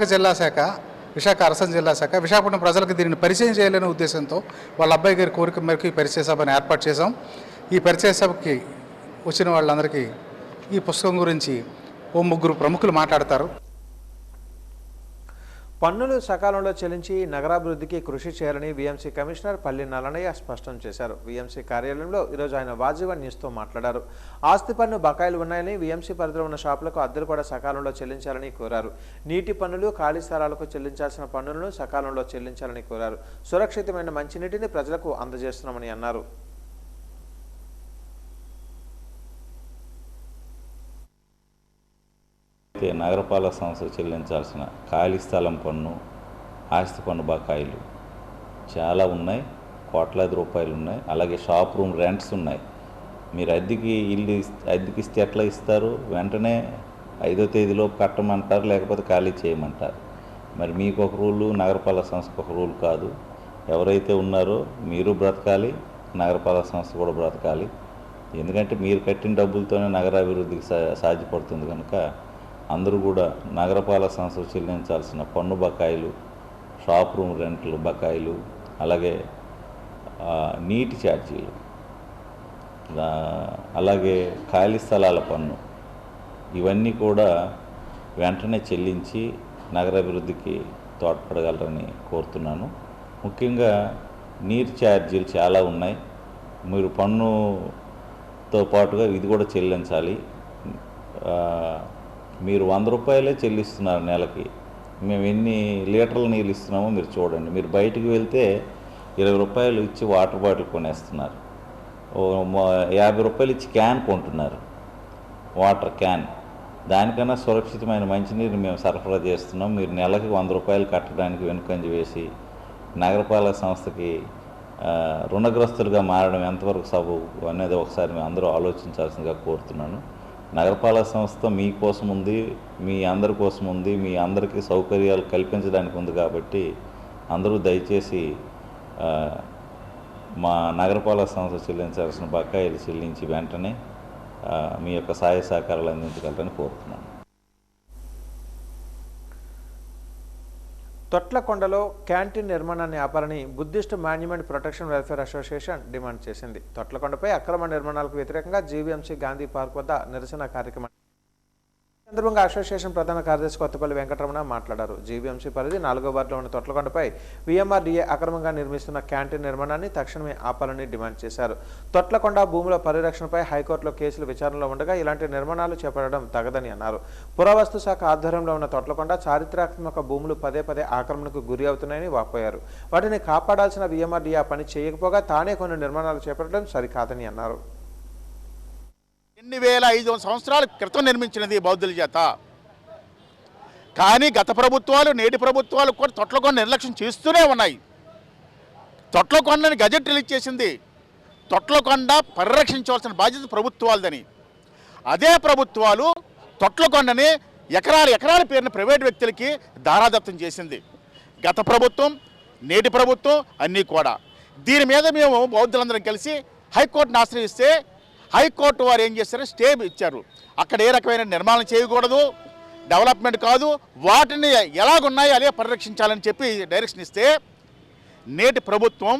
అరసం జిల్లా శాఖ విశాఖపట్నం ప్రజలకు దీనిని పరిచయం చేయాలనే ఉద్దేశంతో వాళ్ళ అబ్బాయి గారి కోరిక మేరకు ఈ పరిచయ సభను ఏర్పాటు చేశాం. ఈ పరిచయ సభకి వచ్చిన వాళ్ళందరికీ ఈ పుస్తకం గురించి 3 ప్రముఖులు మాట్లాడతారు. పన్నులు సకాలంలో చెల్లించి నగరాభివృద్ధికి కృషి చేయాలని వీఎంసీ కమిషనర్ పల్లి నల్లనయ్య స్పష్టం చేశారు. వీఎంసీ కార్యాలయంలో ఈరోజు ఆయన వాజీవన్ న్యూస్తో మాట్లాడారు. ఆస్తి పన్ను బకాయిలు ఉన్నాయని, వీఎంసీ పరిధిలో ఉన్న షాపులకు అద్దెలు కూడా సకాలంలో చెల్లించాలని కోరారు. నీటి పన్నులు, ఖాళీ స్థలాలకు చెల్లించాల్సిన పన్నులను సకాలంలో చెల్లించాలని కోరారు. సురక్షితమైన మంచినీటిని ప్రజలకు అందజేస్తున్నామని అన్నారు. నగరపాలక సంస్థ చెల్లించాల్సిన ఖాళీ స్థలం పన్ను, ఆస్తి పన్ను బకాయిలు చాలా ఉన్నాయి, కోట్లాది రూపాయలు ఉన్నాయి. అలాగే షాప్ రూమ్ రెంట్స్ ఉన్నాయి. మీరు ఇల్లు అద్దెకిస్తే ఎట్లా ఇస్తారు? వెంటనే 5వ తేదీలోపు కట్టమంటారు, లేకపోతే ఖాళీ చేయమంటారు. మరి మీకు ఒక రూలు, నగరపాలక సంస్థకు ఒక రూల్ కాదు. ఎవరైతే ఉన్నారో మీరు బ్రతకాలి, నగరపాలక సంస్థ కూడా బ్రతకాలి. ఎందుకంటే మీరు కట్టిన డబ్బులతోనే నగరాభివృద్ధికి సాధ్యపడుతుంది కనుక అందరూ కూడా నగరపాలక సంస్థ చెల్లించాల్సిన పన్ను బకాయిలు, షాప్ రూమ్ రెంట్లు బకాయిలు, అలాగే నీటి ఛార్జీలు, అలాగే ఖాళీ స్థలాల పన్ను, ఇవన్నీ కూడా వెంటనే చెల్లించి నగరాభివృద్ధికి తోడ్పడగలరని కోరుతున్నాను. ముఖ్యంగా నీటి ఛార్జీలు చాలా ఉన్నాయి. మీరు పన్నుతో పాటుగా ఇది కూడా చెల్లించాలి. మీరు 100 రూపాయలే చెల్లిస్తున్నారు నెలకి. మేము ఎన్ని లీటర్ల నీళ్ళు ఇస్తున్నామో మీరు చూడండి. మీరు బయటికి వెళ్తే 20 రూపాయలు ఇచ్చి వాటర్ బాటిల్ కొనేస్తున్నారు, 50 రూపాయలు ఇచ్చి క్యాన్ కొంటున్నారు, వాటర్ క్యాన్. దానికన్నా సురక్షితమైన మంచినీరు మేము సరఫరా చేస్తున్నాం. మీరు నెలకి 100 రూపాయలు కట్టడానికి వెనుకంజ వేసి నగరపాలక సంస్థకి రుణగ్రస్తులుగా మారడం ఎంతవరకు సబబు అనేది ఒకసారి మేము అందరూ ఆలోచించాల్సిందిగా కోరుతున్నాను. నగరపాలక సంస్థ మీకోసం ఉంది, మీ అందరి కోసం ఉంది, మీ అందరికీ సౌకర్యాలు కల్పించడానికి ఉంది. కాబట్టి అందరూ దయచేసి మా నగరపాలక సంస్థ చెల్లించాల్సిన బకాయిలు చెల్లించి వెంటనే మీ యొక్క సహాయ సహకారాలు అందించగలరని కోరుతున్నాను. తొట్లకొండలో క్యాంటీన్ నిర్మాణాన్ని ఆపాలని Buddhist monument protection welfare association demand చేసింది. తొట్లకొండపై అక్రమ నిర్మాణాలకు వ్యతిరేకంగా జీవీఎంసీ గాంధీ పార్క్ వద్ద నిరసన కార్యక్రమం సందర్భంగా అసోసియేషన్ ప్రధాన కార్యదర్శి కొత్తపల్లి వెంకటరమణ మాట్లాడారు. జీవీఎంసీ పరిధి 4వ వార్డులో ఉన్న తొట్లకొండపై వీఎంఆర్డీఏ అక్రమంగా నిర్మిస్తున్న క్యాంటీన్ నిర్మాణాన్ని తక్షణమే ఆపాలని డిమాండ్ చేశారు. తొట్లకొండ భూముల పరిరక్షణపై హైకోర్టులో కేసులు విచారణలో ఉండగా ఇలాంటి నిర్మాణాలు చేపట్టడం తగదని అన్నారు. పురావస్తు శాఖ ఆధ్వర్యంలో ఉన్న తొట్లకొండ చారిత్రాత్మక భూములు పదే పదే ఆక్రమణకు గురి అవుతున్నాయని వాపోయారు. వాటిని కాపాడాల్సిన వీఎంఆర్డీఏ ఆ పని చేయకపోగా తానే కొన్ని నిర్మాణాలు చేపట్టడం సరికాదని అన్నారు. 2500 సంవత్సరాల క్రితం నిర్మించినది బౌద్ధుల చేత. కానీ గత ప్రభుత్వాలు నేటి ప్రభుత్వాలు కూడా తొట్లకొండ నిర్లక్ష్యం చేస్తూనే ఉన్నాయి. తొట్లకొండని గజెట్ రిలీజ్ చేసింది. తొట్లకొండ పరిరక్షించవలసిన బాధ్యత ప్రభుత్వాలదని. అదే ప్రభుత్వాలు తొట్లకొండని ఎకరాల పేరున ప్రైవేట్ వ్యక్తులకి దారాదత్తం చేసింది. గత ప్రభుత్వం నేటి ప్రభుత్వం అన్నీ కూడా. దీని మీద మేము బౌద్ధులందరం కలిసి హైకోర్టును ఆశ్రయిస్తే హైకోర్టు వారు ఏం చేశారు, స్టే ఇచ్చారు. అక్కడ ఏ రకమైన నిర్మాణం చేయకూడదు, డెవలప్మెంట్ కాదు, వాటిని ఎలాగున్నాయో అదే పరిరక్షించాలని చెప్పి డైరెక్షన్ ఇస్తే నేటి ప్రభుత్వం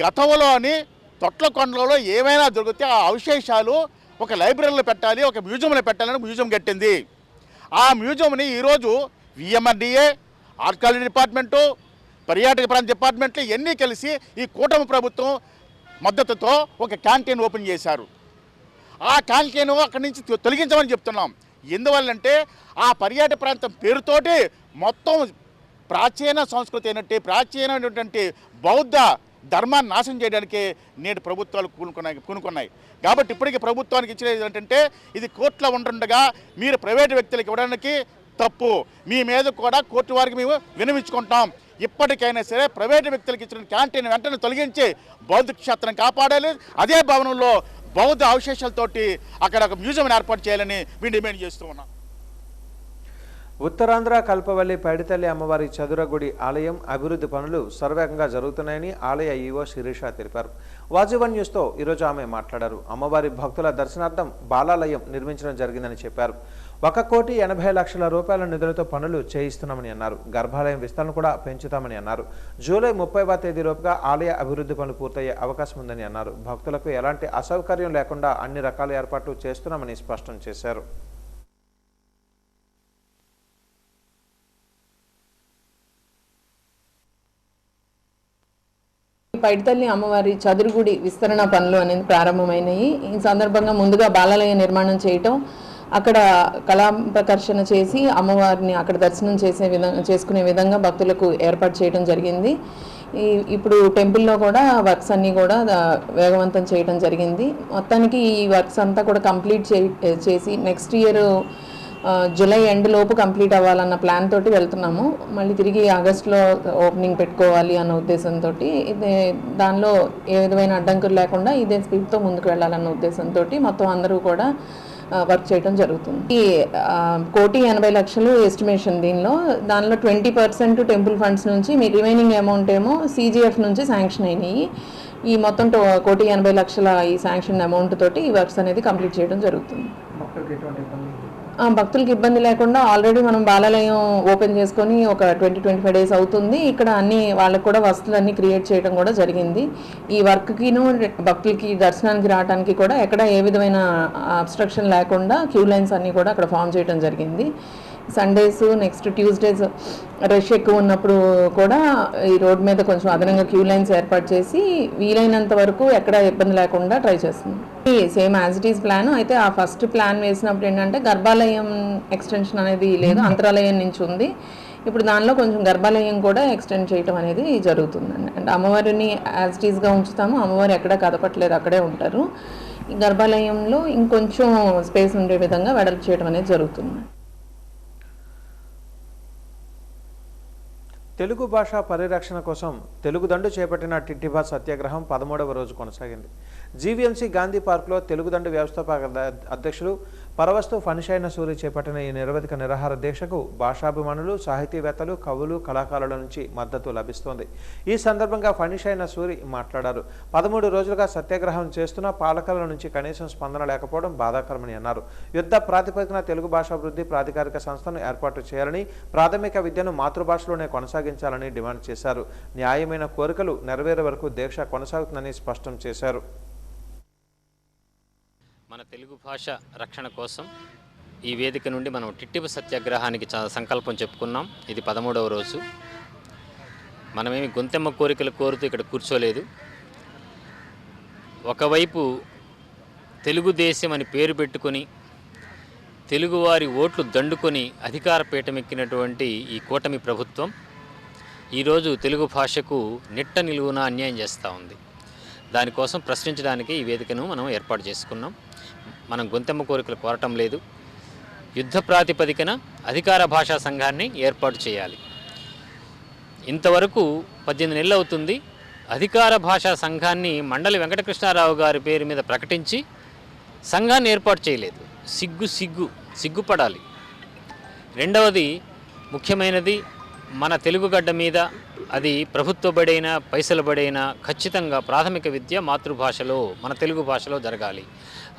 గతంలోని తొట్లకొండలో ఏమైనా దొరికితే ఆ అవశేషాలు ఒక లైబ్రరీలో పెట్టాలి, ఒక మ్యూజియంలో పెట్టాలని మ్యూజియం కట్టింది. ఆ మ్యూజియంని ఈరోజు వీఎంఆర్డీఏ, ఆర్కియాలజీ డిపార్ట్మెంటు, పర్యాటక ప్రాంత డిపార్ట్మెంట్లు ఇవన్నీ కలిసి ఈ కూటమి ప్రభుత్వం మద్దతుతో ఒక క్యాంటీన్ ఓపెన్ చేశారు. ఆ క్యాంటీన్ అక్కడి నుంచి తొలగించమని చెప్తున్నాం. ఎందువల్లంటే ఆ పర్యాటక ప్రాంతం పేరుతోటి మొత్తం ప్రాచీన సంస్కృతి అయినట్టు ప్రాచీనమైనటువంటి బౌద్ధ ధర్మాన్ని నాశనం చేయడానికి నేటి ప్రభుత్వాలు పూనుకున్నాయి. కాబట్టి ఇప్పటికీ ప్రభుత్వానికి ఇచ్చినది ఏంటంటే ఇది కోర్టులో ఉంటుండగా మీరు ప్రైవేటు వ్యక్తులకు ఇవ్వడానికి తప్పు. మీ మీద కూడా కోర్టు వారికి మేము విన్నవించుకుంటాం. ఇప్పటికైనా సరే ప్రైవేటు వ్యక్తులకు ఇచ్చిన క్యాంటీన్ వెంటనే తొలగించి బౌద్ధ క్షేత్రం కాపాడాలి. అదే భవనంలో బౌద్ధ అవశేషాలతోటి అక్కడ ఒక మ్యూజియం ఏర్పాటు చేయాలని మేము డిమాండ్ చేస్తూ ఉన్నాం. ఉత్తరాంధ్ర కల్పవల్లి పైడితల్లి అమ్మవారి చదురగుడి ఆలయం అభివృద్ధి పనులు సర్వేగంగా జరుగుతున్నాయని ఆలయ ఈవో శిరీష తెలిపారు. వాజీవన్ న్యూస్తో ఈరోజు ఆమె మాట్లాడారు. అమ్మవారి భక్తుల దర్శనార్థం బాలాలయం నిర్మించడం జరిగిందని చెప్పారు. 1,80,00,000 రూపాయల నిధులతో పనులు చేయిస్తున్నామని అన్నారు. గర్భాలయం విస్తరణ కూడా పెంచుతామని అన్నారు. జూలై 30వ తేదీలోపుగా ఆలయ అభివృద్ధి పనులు పూర్తయ్యే అవకాశం ఉందని అన్నారు. భక్తులకు ఎలాంటి అసౌకర్యం లేకుండా అన్ని రకాల ఏర్పాట్లు చేస్తున్నామని స్పష్టం చేశారు. పైడితల్లి అమ్మవారి చదురుగుడి విస్తరణ పనులు అనేది ప్రారంభమైనాయి. ఈ సందర్భంగా ముందుగా బాలాలయ నిర్మాణం చేయటం, అక్కడ కళా ప్రదర్శన చేసి అమ్మవారిని అక్కడ దర్శనం చేసుకునే విధంగా భక్తులకు ఏర్పాటు చేయడం జరిగింది. ఇప్పుడు టెంపుల్లో కూడా వర్క్స్ అన్నీ కూడా వేగవంతం చేయడం జరిగింది. మొత్తానికి ఈ వర్క్స్ అంతా కూడా కంప్లీట్ చేసి నెక్స్ట్ ఇయర్ జూలై ఎండ్ లోపు కంప్లీట్ అవ్వాలన్న ప్లాన్ తోటి వెళ్తున్నాము. మళ్ళీ తిరిగి ఆగస్టులో ఓపెనింగ్ పెట్టుకోవాలి అన్న ఉద్దేశంతో, దానిలో ఏ విధమైన అడ్డంకులు లేకుండా ఇదే స్పీడ్తో ముందుకు వెళ్ళాలన్న ఉద్దేశంతో మొత్తం అందరూ కూడా వర్క్ చేయడం జరుగుతుంది. ఈ 1,80,00,000 ఎస్టిమేషన్ దానిలో 20% టెంపుల్ ఫండ్స్ నుంచి రిమైనింగ్ అమౌంట్ ఏమో CGF నుంచి శాంక్షన్ అయినాయి. ఈ మొత్తం 1,80,00,000 ఈ శాంక్షన్ అమౌంట్ తోటి ఈ వర్క్స్ అనేది కంప్లీట్ చేయడం జరుగుతుంది. భక్తులకు ఇబ్బంది లేకుండా ఆల్రెడీ మనం బాలాలయం ఓపెన్ చేసుకొని ఒక 20-25 డేస్ అవుతుంది. ఇక్కడ అన్ని వాళ్ళకు కూడా వసతులన్నీ క్రియేట్ చేయడం కూడా జరిగింది. ఈ వర్క్కిను భక్తులకి దర్శనానికి రావడానికి కూడా ఎక్కడ ఏ విధమైన అబ్స్ట్రక్షన్ లేకుండా క్యూ లైన్స్ అన్నీ కూడా అక్కడ ఫామ్ చేయడం జరిగింది. సండేస్ నెక్స్ట్ ట్యూస్డేస్ రష్ ఎక్కువ ఉన్నప్పుడు కూడా ఈ రోడ్ మీద కొంచెం అదనంగా క్యూ లైన్స్ ఏర్పాటు చేసి వీలైనంత వరకు ఎక్కడ ఇబ్బంది లేకుండా ట్రై చేస్తుంది. Same as it is plan అయితే ఆ ఫస్ట్ ప్లాన్ వేసినప్పుడు ఏంటంటే గర్భాలయం ఎక్స్టెన్షన్ అనేది లేదు, అంతరాలయం నుంచి ఉంది. ఇప్పుడు దానిలో కొంచెం గర్భాలయం కూడా ఎక్స్టెండ్ చేయడం అనేది జరుగుతుందండి. అంటే అమ్మవారిని యాజ్ ఇట్ ఈస్గా ఉంచుతాము, అమ్మవారు ఎక్కడ కదపట్లేదు, అక్కడే ఉంటారు. ఈ గర్భాలయంలో ఇంకొంచెం స్పేస్ ఉండే విధంగా వెడల్పు చేయడం అనేది జరుగుతుంది. తెలుగు భాష పరిరక్షణ కోసం తెలుగుదండు చేపట్టిన టిట్టిబా సత్యాగ్రహం 13వ రోజు కొనసాగింది. జీవీఎంసీ గాంధీ పార్క్లో తెలుగుదండు వ్యవస్థాపక అధ్యక్షులు పరవస్తు ఫణిశయన సూరి చేపట్టిన ఈ నిరవధిక నిరాహార దీక్షకు భాషాభిమానులు, సాహితీవేత్తలు, కవులు, కళాకారుల నుంచి మద్దతు లభిస్తోంది. ఈ సందర్భంగా ఫణిశయన సూరి మాట్లాడారు. 13 రోజులుగా సత్యాగ్రహం చేస్తున్న పాలకుల నుంచి కనీసం స్పందన లేకపోవడం బాధాకరమని అన్నారు. యుద్ధ ప్రాతిపదికన తెలుగు భాషాభివృద్ధి ప్రాధికారిక సంస్థను ఏర్పాటు చేయాలని, ప్రాథమిక విద్యను మాతృభాషలోనే కొనసాగించాలని డిమాండ్ చేశారు. న్యాయమైన కోరికలు నెరవేరే వరకు దీక్ష కొనసాగుతుందని స్పష్టం చేశారు. మన తెలుగు భాష రక్షణ కోసం ఈ వేదిక నుండి మనం టిట్టిబ సత్యాగ్రహానికి సంకల్పం చెప్పుకున్నాం. ఇది 13వ రోజు. మనమేమి గొంతెమ్మ కోరికలు కోరుతూ ఇక్కడ కూర్చోలేదు. ఒకవైపు తెలుగుదేశం అని పేరు పెట్టుకొని తెలుగువారి ఓట్లు దండుకొని అధికార పీఠమెక్కినటువంటి ఈ కూటమి ప్రభుత్వం ఈరోజు తెలుగు భాషకు నిట్ట నిలువున అన్యాయం చేస్తూ ఉంది. దానికోసం ప్రశ్నించడానికి ఈ వేదికను మనం ఏర్పాటు చేసుకున్నాం. మనం గొంతెమ్మ కోరికలు కోరటం లేదు. యుద్ధ ప్రాతిపదికన అధికార భాషా సంఘాన్ని ఏర్పాటు చేయాలి. ఇంతవరకు 18 నెలలు అవుతుంది. అధికార భాషా సంఘాన్ని మండలి వెంకటకృష్ణారావు గారి పేరు మీద ప్రకటించి సంఘాన్ని ఏర్పాటు చేయలేదు. సిగ్గుపడాలి. రెండవది ముఖ్యమైనది, మన తెలుగుగడ్డ మీద అది ప్రభుత్వ బడైనా పైసల బడైనా ఖచ్చితంగా ప్రాథమిక విద్య మాతృభాషలో మన తెలుగు భాషలో జరగాలి.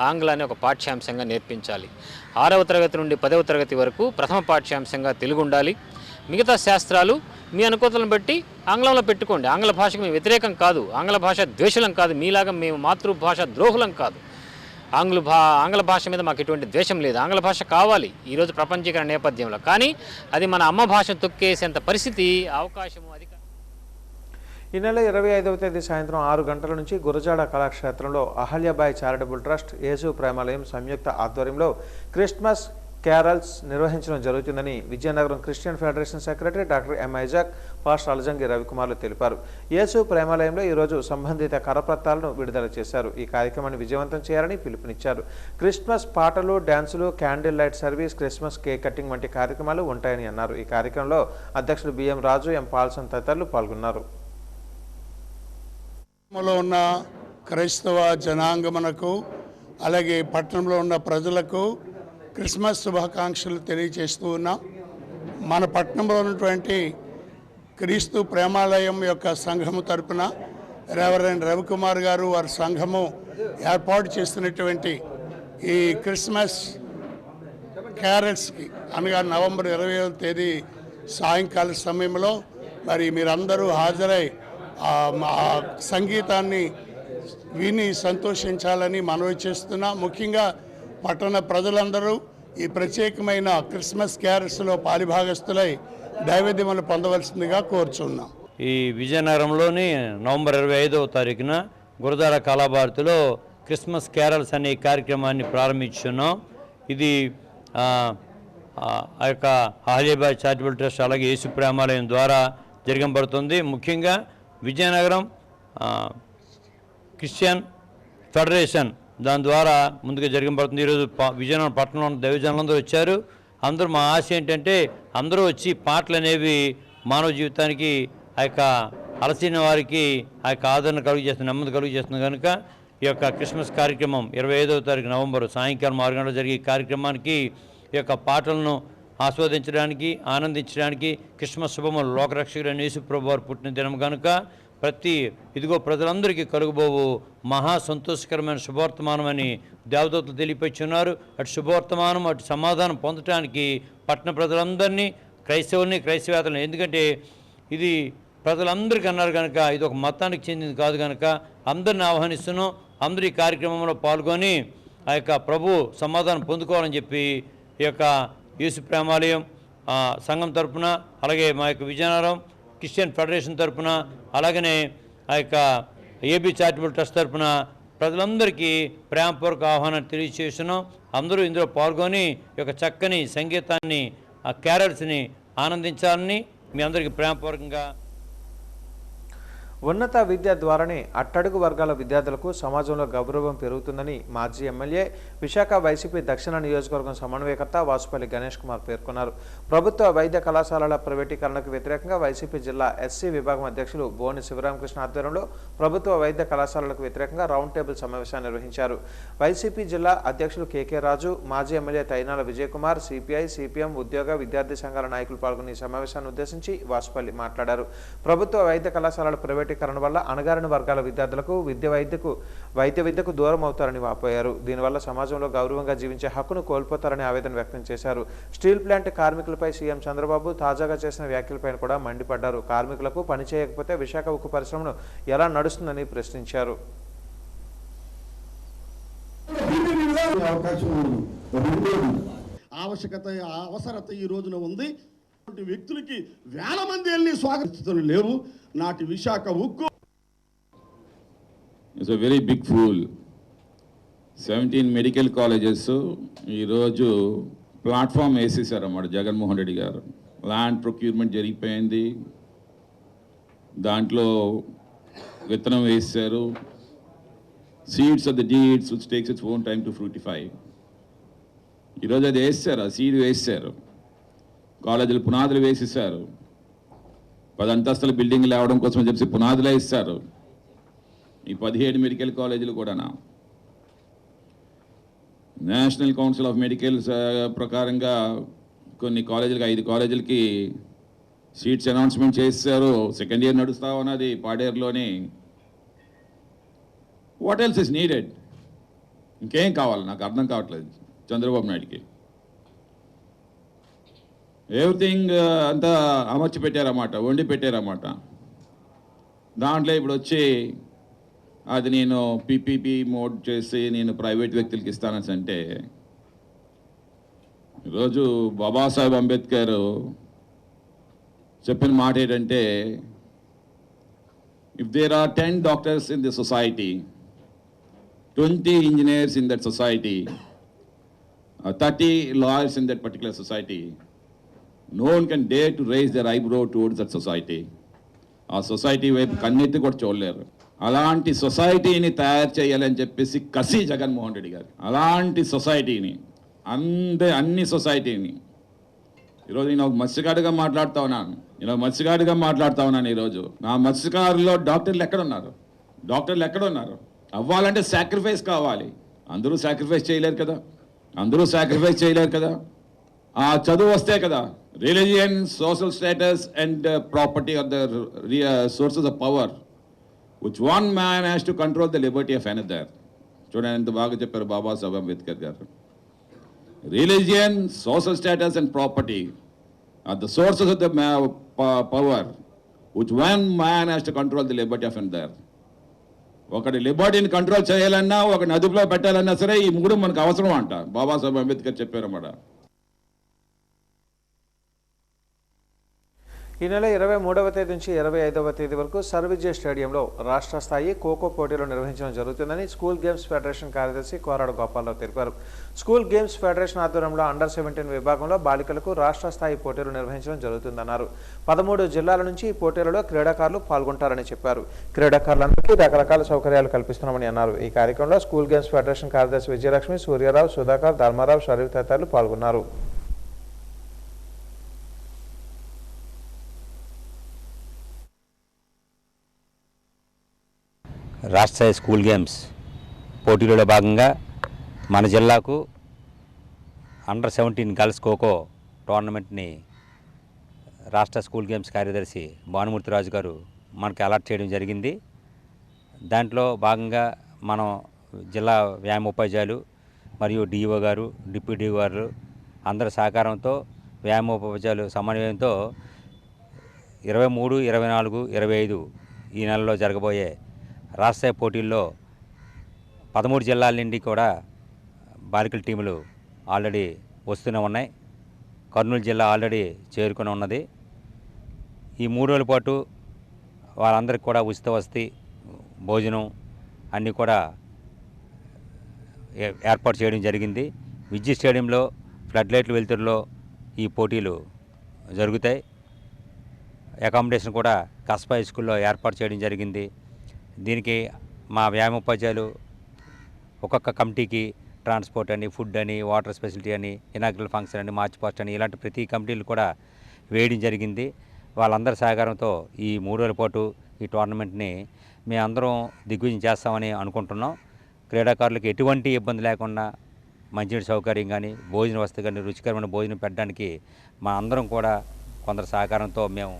ఆంగ్లాన్ని ఒక పాఠ్యాంశంగా నేర్పించాలి. 6వ తరగతి నుండి 10వ తరగతి వరకు ప్రథమ పాఠ్యాంశంగా తెలుగు ఉండాలి. మిగతా శాస్త్రాలు మీ అనుకూలతలను బట్టి ఆంగ్లంలో పెట్టుకోండి. ఆంగ్ల భాషకు మేము వ్యతిరేకం కాదు, ఆంగ్ల భాష ద్వేషులం కాదు, మీలాగా మేము మాతృభాష ద్రోహులం కాదు. ఆంగ్ల భాష మీద మాకు ఎటువంటి ద్వేషం లేదు. ఆంగ్ల భాష కావాలి ఈరోజు ప్రపంచీకరణ నేపథ్యంలో. కానీ అది మన అమ్మ భాష తొక్కేసేంత పరిస్థితి, అవకాశము ఈ నెల 25వ తేదీ సాయంత్రం 6 గంటల నుంచి గురజాడ కళాక్షేత్రంలో అహల్యాబాయి చారిటబుల్ ట్రస్ట్, యేసు ప్రేమాలయం సంయుక్త ఆధ్వర్యంలో క్రిస్మస్ క్యారల్స్ నిర్వహించడం జరుగుతుందని Vizianagaram Christian federation secretary doctor M Isaac, pastor Alajangi రవికుమార్లు తెలిపారు. యేసు ప్రేమాలయంలో ఈరోజు సంబంధిత కరపత్రాలను విడుదల చేశారు. ఈ కార్యక్రమాన్ని విజయవంతం చేయాలని పిలుపునిచ్చారు. క్రిస్మస్ పాటలు, డ్యాన్సులు, candle light service, Christmas cake cutting వంటి కార్యక్రమాలు ఉంటాయని అన్నారు. ఈ కార్యక్రమంలో అధ్యక్షుడు బిఎం రాజు, ఎం పాల్సన్ తదితరులు పాల్గొన్నారు. ఉన్న క్రైస్తవ జనాంగమునకు అలాగే పట్టణంలో ఉన్న ప్రజలకు క్రిస్మస్ శుభాకాంక్షలు తెలియజేస్తూ ఉన్నాం. మన పట్టణంలో ఉన్నటువంటి క్రీస్తు ప్రేమాలయం యొక్క సంఘము తరపున రెవరెండ్ రవికుమార్ గారు వారి సంఘము ఏర్పాటు చేస్తున్నటువంటి ఈ క్రిస్మస్ క్యారల్స్కి అనగా నవంబర్ 25వ తేదీ సాయంకాల సమయంలో మరి మీరందరూ హాజరై ఆ సంగీతాన్ని విని సంతోషించాలని మనవి చేస్తున్నా. ముఖ్యంగా పట్టణ ప్రజలందరూ ఈ ప్రత్యేకమైన క్రిస్మస్ క్యారల్స్లో పాలిభాగస్తులై దైవదిమను పొందవలసిందిగా కోరుచున్నాం. ఈ విజయనగరంలోని నవంబర్ 25వ తారీఖున గురజాడ కళాభారతిలో క్రిస్మస్ క్యారల్స్ అనే కార్యక్రమాన్ని ప్రారంభించున్నాం. ఇది ఆ యొక్క అహల్యాబాయి చారిటబుల్ ట్రస్ట్ అలాగే యేసు ప్రేమాలయం ద్వారా జరగబడుతుంది. ముఖ్యంగా విజయనగరం క్రిస్టియన్ ఫెడరేషన్ దాని ద్వారా ముందుగా జరగబడుతుంది. ఈరోజు విజయనగరం పట్టణంలో ఉన్న దైవజనులందరూ వచ్చారు. అందరూ మా ఆశ ఏంటంటే అందరూ వచ్చి పాటలు అనేవి మానవ జీవితానికి ఆ యొక్క అలసిన వారికి ఆ యొక్క ఆదరణ కలుగు చేస్తుంది, నెమ్మది కలుగు చేస్తుంది. కనుక ఈ యొక్క క్రిస్మస్ కార్యక్రమం 25వ తారీఖు నవంబర్ సాయంకాలం 6 గంటల జరిగే కార్యక్రమానికి ఈ యొక్క పాటలను ఆస్వాదించడానికి, ఆనందించడానికి క్రిస్మస్ శుభములు లోకరక్షకుడైన యేసు ప్రభువు వారు పుట్టిన దినం కనుక ఇదిగో ప్రజలందరికీ కలుగుబోవు మహా సంతోషకరమైన శుభవర్తమానమని దేవదూతలు తెలియపరుచున్నారు. అటు శుభవర్తమానం, అటు సమాధానం పొందటానికి పట్టణ ప్రజలందరినీ, క్రైస్తవుల్ని, క్రైస్తవేతలను, ఎందుకంటే ఇది ప్రజలందరికీ అన్నారు కనుక ఇది ఒక మతానికి చెందింది కాదు కనుక అందరిని ఆహ్వానిస్తున్నాం. అందరూ ఈ కార్యక్రమంలో పాల్గొని ఆ యొక్క ప్రభు సమాధానం పొందుకోవాలని చెప్పి ఈ యొక్క యేసు ప్రేమాలయం సంఘం తరఫున, అలాగే మా యొక్క విజయనగరం క్రిస్టియన్ ఫెడరేషన్ తరఫున, అలాగనే ఆ యొక్క ఏబీ చారిటబుల్ ట్రస్ట్ తరఫున ప్రజలందరికీ ప్రేమపూర్వక ఆహ్వానం తెలియజేస్తున్నాం. అందరూ ఇందులో పాల్గొని ఈ యొక్క చక్కని సంగీతాన్ని, ఆ క్యారల్స్ని ఆనందించాలని మీ అందరికీ ప్రేమపూర్వకంగా. ఉన్నత విద్య ద్వారానే అట్టడుగు వర్గాల విద్యార్థులకు సమాజంలో గౌరవం పెరుగుతుందని మాజీ ఎమ్మెల్యే విశాఖ వైసీపీ దక్షిణ నియోజకవర్గం సమన్వయకర్త వాసుపల్లి గణేష్ కుమార్ పేర్కొన్నారు. ప్రభుత్వ వైద్య కళాశాలల ప్రైవేటీకరణకు వ్యతిరేకంగా వైసీపీ జిల్లా ఎస్సీ విభాగం అధ్యక్షులు బోని శివరామకృష్ణ ఆధ్వర్యంలో ప్రభుత్వ వైద్య కళాశాలలకు వ్యతిరేకంగా రౌండ్ టేబుల్ సమావేశాన్ని నిర్వహించారు. వైసీపీ జిల్లా అధ్యక్షులు కేకే రాజు, మాజీ MLA Tainala Vijayakumar, CPI, CPM, ఉద్యోగ విద్యార్థి సంఘాల నాయకులు పాల్గొన్న ఈ సమావేశాన్ని ఉద్దేశించి వాసుపల్లి మాట్లాడారు. ప్రభుత్వ వైద్య కళాశాలల ప్రైవేటీకరణ వల్ల అణగారిన వర్గాల విద్యార్థులకు వైద్య విద్యకు దూరం అవుతారని వాపోయారు. దీనివల్ల సమాజంలో గౌరవంగా జీవించే హక్కును కోల్పోతారని ఆవేదన వ్యక్తం చేశారు. స్టీల్ ప్లాంట్ కార్మికులపై సీఎం చంద్రబాబు తాజాగా చేసిన వ్యాఖ్యలపై కూడా మండిపడ్డారు. కార్మికులకు పని చేయకపోతే విశాఖ ఉక్కు పరిశ్రమను ఎలా నడుస్తుందని ప్రశ్నించారు. ఆవశ్యకత అవసరత ఈ రోజున ఉంది. వ్యక్తులకి వేల మంది వెళ్ళి స్వాగతిస్తులు లేవు. నాటి విశాఖ ఉక్కు it's a very big fool. 17 medical colleges ఈరోజు ప్లాట్ఫామ్ వేసేసారు అన్నమాట జగన్మోహన్ రెడ్డి గారు. ల్యాండ్ ప్రొక్యూర్మెంట్ జరిగిపోయింది, దాంట్లో విత్తనం వేసారు. Seeds of the deeds which takes its own time to fruitify. ఈరోజు అది వేసారు, ఆ సీడ్ వేసారు. కాలేజీలు పునాదులు వేసేసారు. 10 అంతస్తుల బిల్డింగ్ లేవడం కోసం చెప్పి పునాదులే ఇస్తారు. ఈ 17 మెడికల్ కాలేజీలు కూడా నేషనల్ కౌన్సిల్ ఆఫ్ మెడికల్స్ ప్రకారంగా కొన్ని కాలేజీలకి 5 కాలేజీలకి సీట్స్ అనౌన్స్మెంట్ చేశారు. సెకండ్ ఇయర్ నడుస్తూ ఉన్నది పాడేరులోని. What else is needed? ఇంకేం కావాలి? నాకు అర్థం కావట్లేదు చంద్రబాబు నాయుడికి. ఎవ్రీథింగ్ అంతా అమర్చి పెట్టారన్నమాట, వండి పెట్టారన్నమాట. దాంట్లో ఇప్పుడు వచ్చి అది నేను పీపీపీ మోడ్ చేసి నేను ప్రైవేట్ వ్యక్తులకి ఇస్తానని అంటే, ఈరోజు బాబాసాహెబ్ అంబేద్కర్ చెప్పిన మాట ఏంటంటే, if there are 10 doctors in the society, 20 engineers in that society, 30 lawyers in that particular society, no one can dare to raise their eyebrow towards that society. ఆ సొసైటీ వైపు కన్నెత్తి కూడా చూడలేరు. అలాంటి సొసైటీని తయారు చేయాలని చెప్పేసి కసి జగన్మోహన్ రెడ్డి గారు. అలాంటి సొసైటీని అన్ని సొసైటీని ఈరోజు నేను ఒక మత్స్యకారుడిగా మాట్లాడుతూ ఉన్నాను. ఈరోజు నా మత్స్యకారులో డాక్టర్లు ఎక్కడున్నారు? అవ్వాలంటే సాక్రిఫైస్ కావాలి. అందరూ సాక్రిఫైస్ చేయలేరు కదా. ఆ చదువు వస్తే కదా. Religion, social status and property or the sources of power which one man has to control the Liberty of another. చూడండి ఎంత బాగా చెప్పారు బాబాసాహెబ్ అంబేద్కర్ గారు. Religion, social status and property or the sources of the power which one man has to control the Liberty of another. ఒకటి లిబర్టీని control చేయాలన్నా, ఒకటి అదుపులో పెట్టాలన్నా సరే ఈ 3 మనకు అవసరం అంట బాబాసాహెబ్ అంబేద్కర్ చెప్పారన్నమాట. ఈ నెల 23వ తేదీ నుంచి 25వ తేదీ వరకు సర్విజయ స్టేడియంలో రాష్ట్ర స్థాయి ఖోఖో పోటీలు నిర్వహించడం జరుగుతుందని స్కూల్ గేమ్స్ ఫెడరేషన్ కార్యదర్శి కోరాడు గోపాలరావు తెలిపారు. స్కూల్ గేమ్స్ ఫెడరేషన్ ఆధ్వర్యంలో అండర్ 17 విభాగంలో బాలికలకు రాష్ట్ర స్థాయి పోటీలు నిర్వహించడం జరుగుతుందన్నారు. 13 జిల్లాల నుంచి ఈ పోటీలలో క్రీడాకారులు పాల్గొంటారని చెప్పారు. క్రీడాకారులందరికీ రకరకాల సౌకర్యాలు కల్పిస్తున్నామని అన్నారు. ఈ కార్యక్రమంలో స్కూల్ గేమ్స్ ఫెడరేషన్ కార్యదర్శి విజయలక్ష్మి, సూర్యారావు, సుధాకర్, ధర్మారావు, షరీఫ్ తదితరులు పాల్గొన్నారు. రాష్ట్ర స్కూల్ గేమ్స్ పోటీలలో భాగంగా మన జిల్లాకు అండర్ 17 గర్ల్స్ ఖోఖో టోర్నమెంట్ని రాష్ట్ర స్కూల్ గేమ్స్ కార్యదర్శి భానుమూర్తిరాజు గారు మనకి అలాట్ చేయడం జరిగింది. దాంట్లో భాగంగా మనం జిల్లా వ్యాయామోపాధ్యాయులు మరియు డిఈఓ గారు, డిప్యూటీ డిఓ గారు అందరి సహకారంతో, వ్యాయామోపాధ్యాయులు సమన్వయంతో 23, 24, 25 ఈ నెలలో జరగబోయే రాష్ట్ర పోటీల్లో 13 జిల్లాల నుండి కూడా బాలికల టీములు ఆల్రెడీ వస్తూనే ఉన్నాయి. కర్నూలు జిల్లా ఆల్రెడీ చేరుకుని ఉన్నది. ఈ 3 రోజుల పాటు వాళ్ళందరికీ కూడా ఉచిత వసతి, భోజనం అన్నీ కూడా ఏర్పాటు చేయడం జరిగింది. విద్యుత్ స్టేడియంలో ఫ్లడ్ లైట్లు వెలుతురులో ఈ పోటీలు జరుగుతాయి. అకామిడేషన్ కూడా కస్బా హై స్కూల్లో ఏర్పాటు చేయడం జరిగింది. దీనికి మా వ్యాయామోపాధ్యాయులు ఒక్కొక్క కమిటీకి ట్రాన్స్పోర్ట్ అని, ఫుడ్ అని, వాటర్ ఫెసిలిటీ అని, ఇనాగ్రల్ ఫంక్షన్ అని, మార్చ్ పాస్ట్ అని ఇలాంటి ప్రతి కమిటీలు కూడా వేయడం జరిగింది. వాళ్ళందరి సహకారంతో ఈ 3 రోజుల పాటు ఈ టోర్నమెంట్ని మేమందరం దిగ్విజయం చేస్తామని అనుకుంటున్నాం. క్రీడాకారులకు ఎటువంటి ఇబ్బంది లేకుండా మంచినీటి సౌకర్యం కానీ, భోజన వసతి కానీ, రుచికరమైన భోజనం పెట్టడానికి మా అందరం కూడా కొందరు సహకారంతో మేము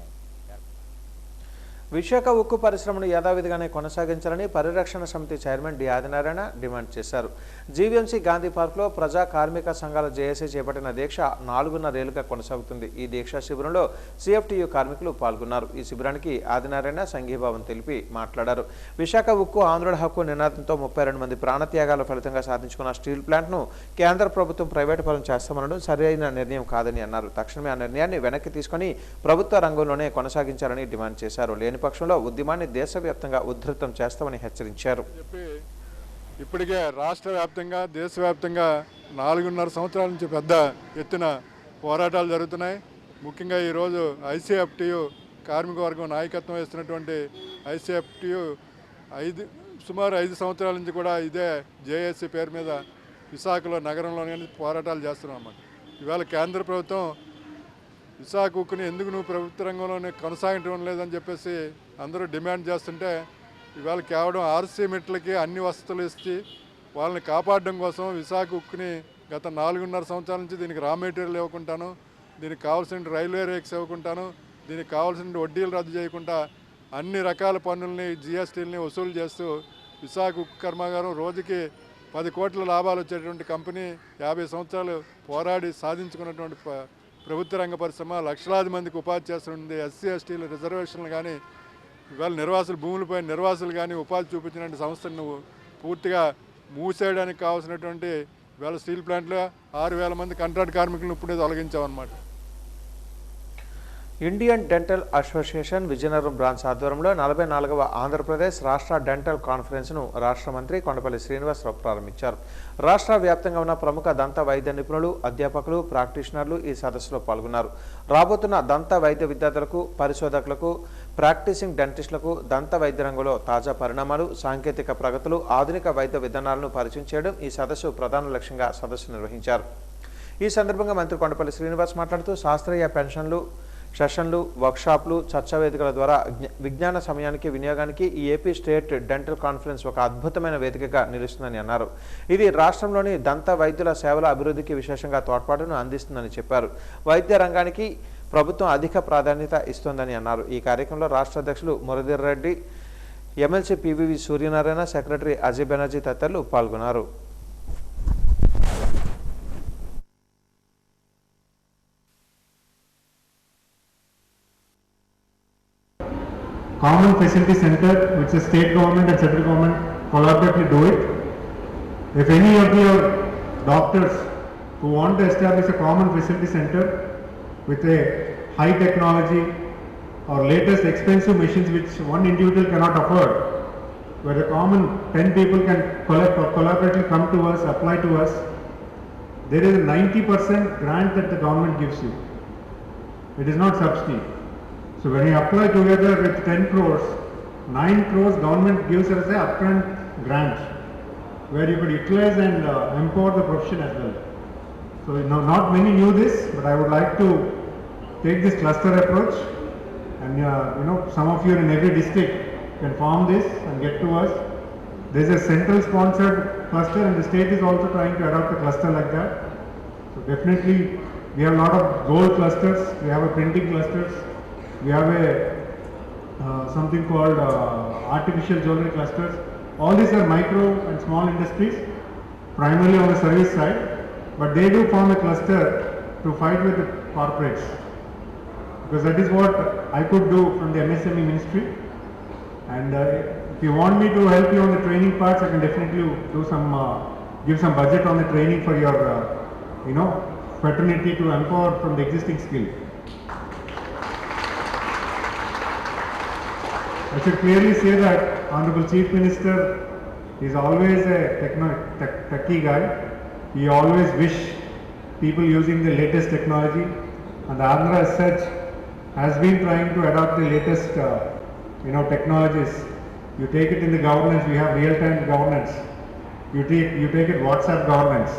విశాఖ ఉక్కు పరిశ్రమను యథావిధిగానే కొనసాగించాలని పరిరక్షణ సమితి చైర్మన్ డి ఆదినారాయణ డిమాండ్ చేశారు. జీవీఎంసీ గాంధీ పార్క్లో ప్రజా కార్మిక సంఘాల జేఏసీ చేపట్టిన దీక్ష 4.5 ఏళ్లుగా కొనసాగుతుంది. ఈ దీక్షా శిబిరంలో సిఎఫ్టియు కార్మికులు పాల్గొన్నారు. ఈ శిబిరానికి ఆదినారాయణ సంఘీభావం తెలిపి మాట్లాడారు. విశాఖ ఉక్కు ఆంధ్రుల హక్కు నినాదంతో 32 మంది ప్రాణత్యాగాల ఫలితంగా సాధించుకున్న స్టీల్ ప్లాంట్ను కేంద్ర ప్రభుత్వం ప్రైవేటు పరం చేస్తామనడం సరైన నిర్ణయం కాదని అన్నారు. తక్షణమే ఆ నిర్ణయాన్ని వెనక్కి తీసుకుని ప్రభుత్వ రంగంలోనే కొనసాగించాలని డిమాండ్ చేశారు. లేని పక్షంలో ఉద్యమాన్ని దేశవ్యాప్తంగా ఉధృతం చేస్తామని హెచ్చరించారు. ఇప్పటికే రాష్ట్ర వ్యాప్తంగా, దేశవ్యాప్తంగా 4.5 సంవత్సరాల నుంచి పెద్ద ఎత్తున పోరాటాలు జరుగుతున్నాయి. ముఖ్యంగా ఈరోజు ఐసీఎఫ్టియు కార్మిక వర్గం నాయకత్వం వేస్తున్నటువంటి ఐసీఎఫ్టియు సుమారు 5 సంవత్సరాల నుంచి కూడా ఇదే జేఏసీ పేరు మీద విశాఖలో నగరంలోనే పోరాటాలు చేస్తున్నాం అన్నమాట. ఇవాళ కేంద్ర ప్రభుత్వం విశాఖ ఉక్కుని ఎందుకు నువ్వు ప్రభుత్వ రంగంలోనే కొనసాగటం లేదని చెప్పేసి అందరూ డిమాండ్ చేస్తుంటే, ఇవాళ కేవలం ఆర్సీ మెట్లకి అన్ని వసతులు ఇచ్చి వాళ్ళని కాపాడడం కోసం విశాఖ ఉక్కుని గత 4.5 సంవత్సరాల నుంచి దీనికి రా మెటీరియల్ ఇవ్వకుంటాను, దీనికి కావాల్సిన రైల్వే రేక్స్ ఇవ్వకుంటాను, దీనికి కావాల్సిన వడ్డీలు రద్దు చేయకుండా అన్ని రకాల పన్నుల్ని, జిఎస్టీలని వసూలు చేస్తూ విశాఖ ఉక్కు కర్మాగారం రోజుకి 10 కోట్ల లాభాలు వచ్చేటువంటి కంపెనీ 50 సంవత్సరాలు పోరాడి సాధించుకున్నటువంటి ప్రభుత్వ రంగ పరిశ్రమ లక్షలాది మందికి ఉపాధి చేస్తుంది. ఎస్సీ ఎస్టీలు రిజర్వేషన్లు కానీ, ఇవాళ నిర్వాసులు భూములపై నిర్వాసులు కానీ ఉపాధి చూపించినటువంటి సంస్థను పూర్తిగా మూసేయడానికి కావాల్సినటువంటి ఇవాళ స్టీల్ ప్లాంట్లో 6,000 మంది కాంట్రాక్ట్ కార్మికులను ఇప్పుడే తొలగించామన్నమాట. Indian dental association Vizianagaram branch ఆధ్వర్యంలో 44వ ఆంధ్రప్రదేశ్ రాష్ట్ర డెంటల్ కాన్ఫరెన్స్ను రాష్ట్ర మంత్రి కొండపల్లి శ్రీనివాసరావు ప్రారంభించారు. రాష్ట్ర వ్యాప్తంగా ఉన్న ప్రముఖ దంత వైద్య నిపుణులు, అధ్యాపకులు, ప్రాక్టీషనర్లు ఈ సదస్సులో పాల్గొన్నారు. రాబోతున్న దంత వైద్య విద్యార్థులకు, పరిశోధకులకు, ప్రాక్టీసింగ్ డెంటిస్టులకు దంత వైద్య రంగంలో తాజా పరిణామాలు, సాంకేతిక ప్రగతులు, ఆధునిక వైద్య విధానాలను పరిచయం చేయడం ఈ సదస్సు ప్రధాన లక్ష్యంగా సదస్సు నిర్వహించారు. ఈ సందర్భంగా మంత్రి కొండపల్లి శ్రీనివాస్ మాట్లాడుతూ శాస్త్రీయ పెన్షన్లు, సెషన్లు, వర్క్షాప్లు, చర్చా వేదికల ద్వారా విజ్ఞాన సమయానికి వినియోగానికి ఈ ఏపీ స్టేట్ డెంటల్ కాన్ఫరెన్స్ ఒక అద్భుతమైన వేదికగా నిలుస్తుందని అన్నారు. ఇది రాష్ట్రంలోని దంత వైద్యుల సేవల అభివృద్ధికి విశేషంగా తోడ్పాటును అందిస్తుందని చెప్పారు. వైద్య రంగానికి ప్రభుత్వం అధిక ప్రాధాన్యత ఇస్తోందని అన్నారు. ఈ కార్యక్రమంలో రాష్ట్ర అధ్యక్షులు Muralidhar Reddy, MLC PVV Suryanarayana, secretary Ajay Banerjee తదితరులు పాల్గొన్నారు. Common Facility Center, which is state government and central government collaboratively do it. If any of your doctors who want to establish a common facility center with a high technology or latest expensive machines which one individual cannot afford, where the common 10 people can collaboratively come to us, apply to us, there is a 90% grant that the government gives you. It is not subsidy. So when you apply together with 10 crores, 9 crores government gives us a upfront grant where you could utilize and empower the profession as well. So not many knew this, but I would like to take this cluster approach, and some of you in every district can form this and get to us. There is a central sponsored cluster and the state is also trying to adopt a cluster like that. So definitely we have a lot of gold clusters, we have a printing clusters, we have a something called artificial jewelry clusters. All these are micro and small industries, primarily on the service side, but they do form a cluster to fight with the corporates, because that is what I could do from the MSME ministry. And if you want me to help you on the training parts, I can definitely do some give some budget on the training for your fraternity to empower from the existing skill. I should clearly say that Honorable Chief Minister is always a techie guy. He always wish people using the latest technology, and Andhra as such has been trying to adopt the latest technologies. You take it in the governance, we have real-time governance. You take it WhatsApp governance.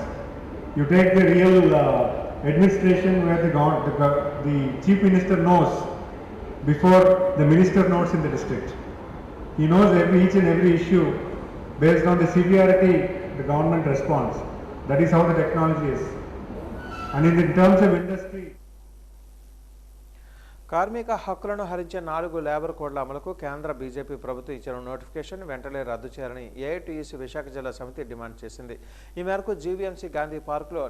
You take the real administration where the chief minister knows before the minister knows in the district. He knows each and every issue based on the severity the government responds. That is how the technology is. And in terms of industry, కార్మిక హక్కులను హరించే 4 labour కోడ్ల అమలుకు కేంద్ర BJP ప్రభుత్వం ఇచ్చిన notification వెంటనే రద్దు చేయాలని ఏఐటీయూసీ విశాఖ జిల్లా సమితి డిమాండ్ చేసింది. ఈ మేరకు జీవీఎంసీ గాంధీ పార్కులో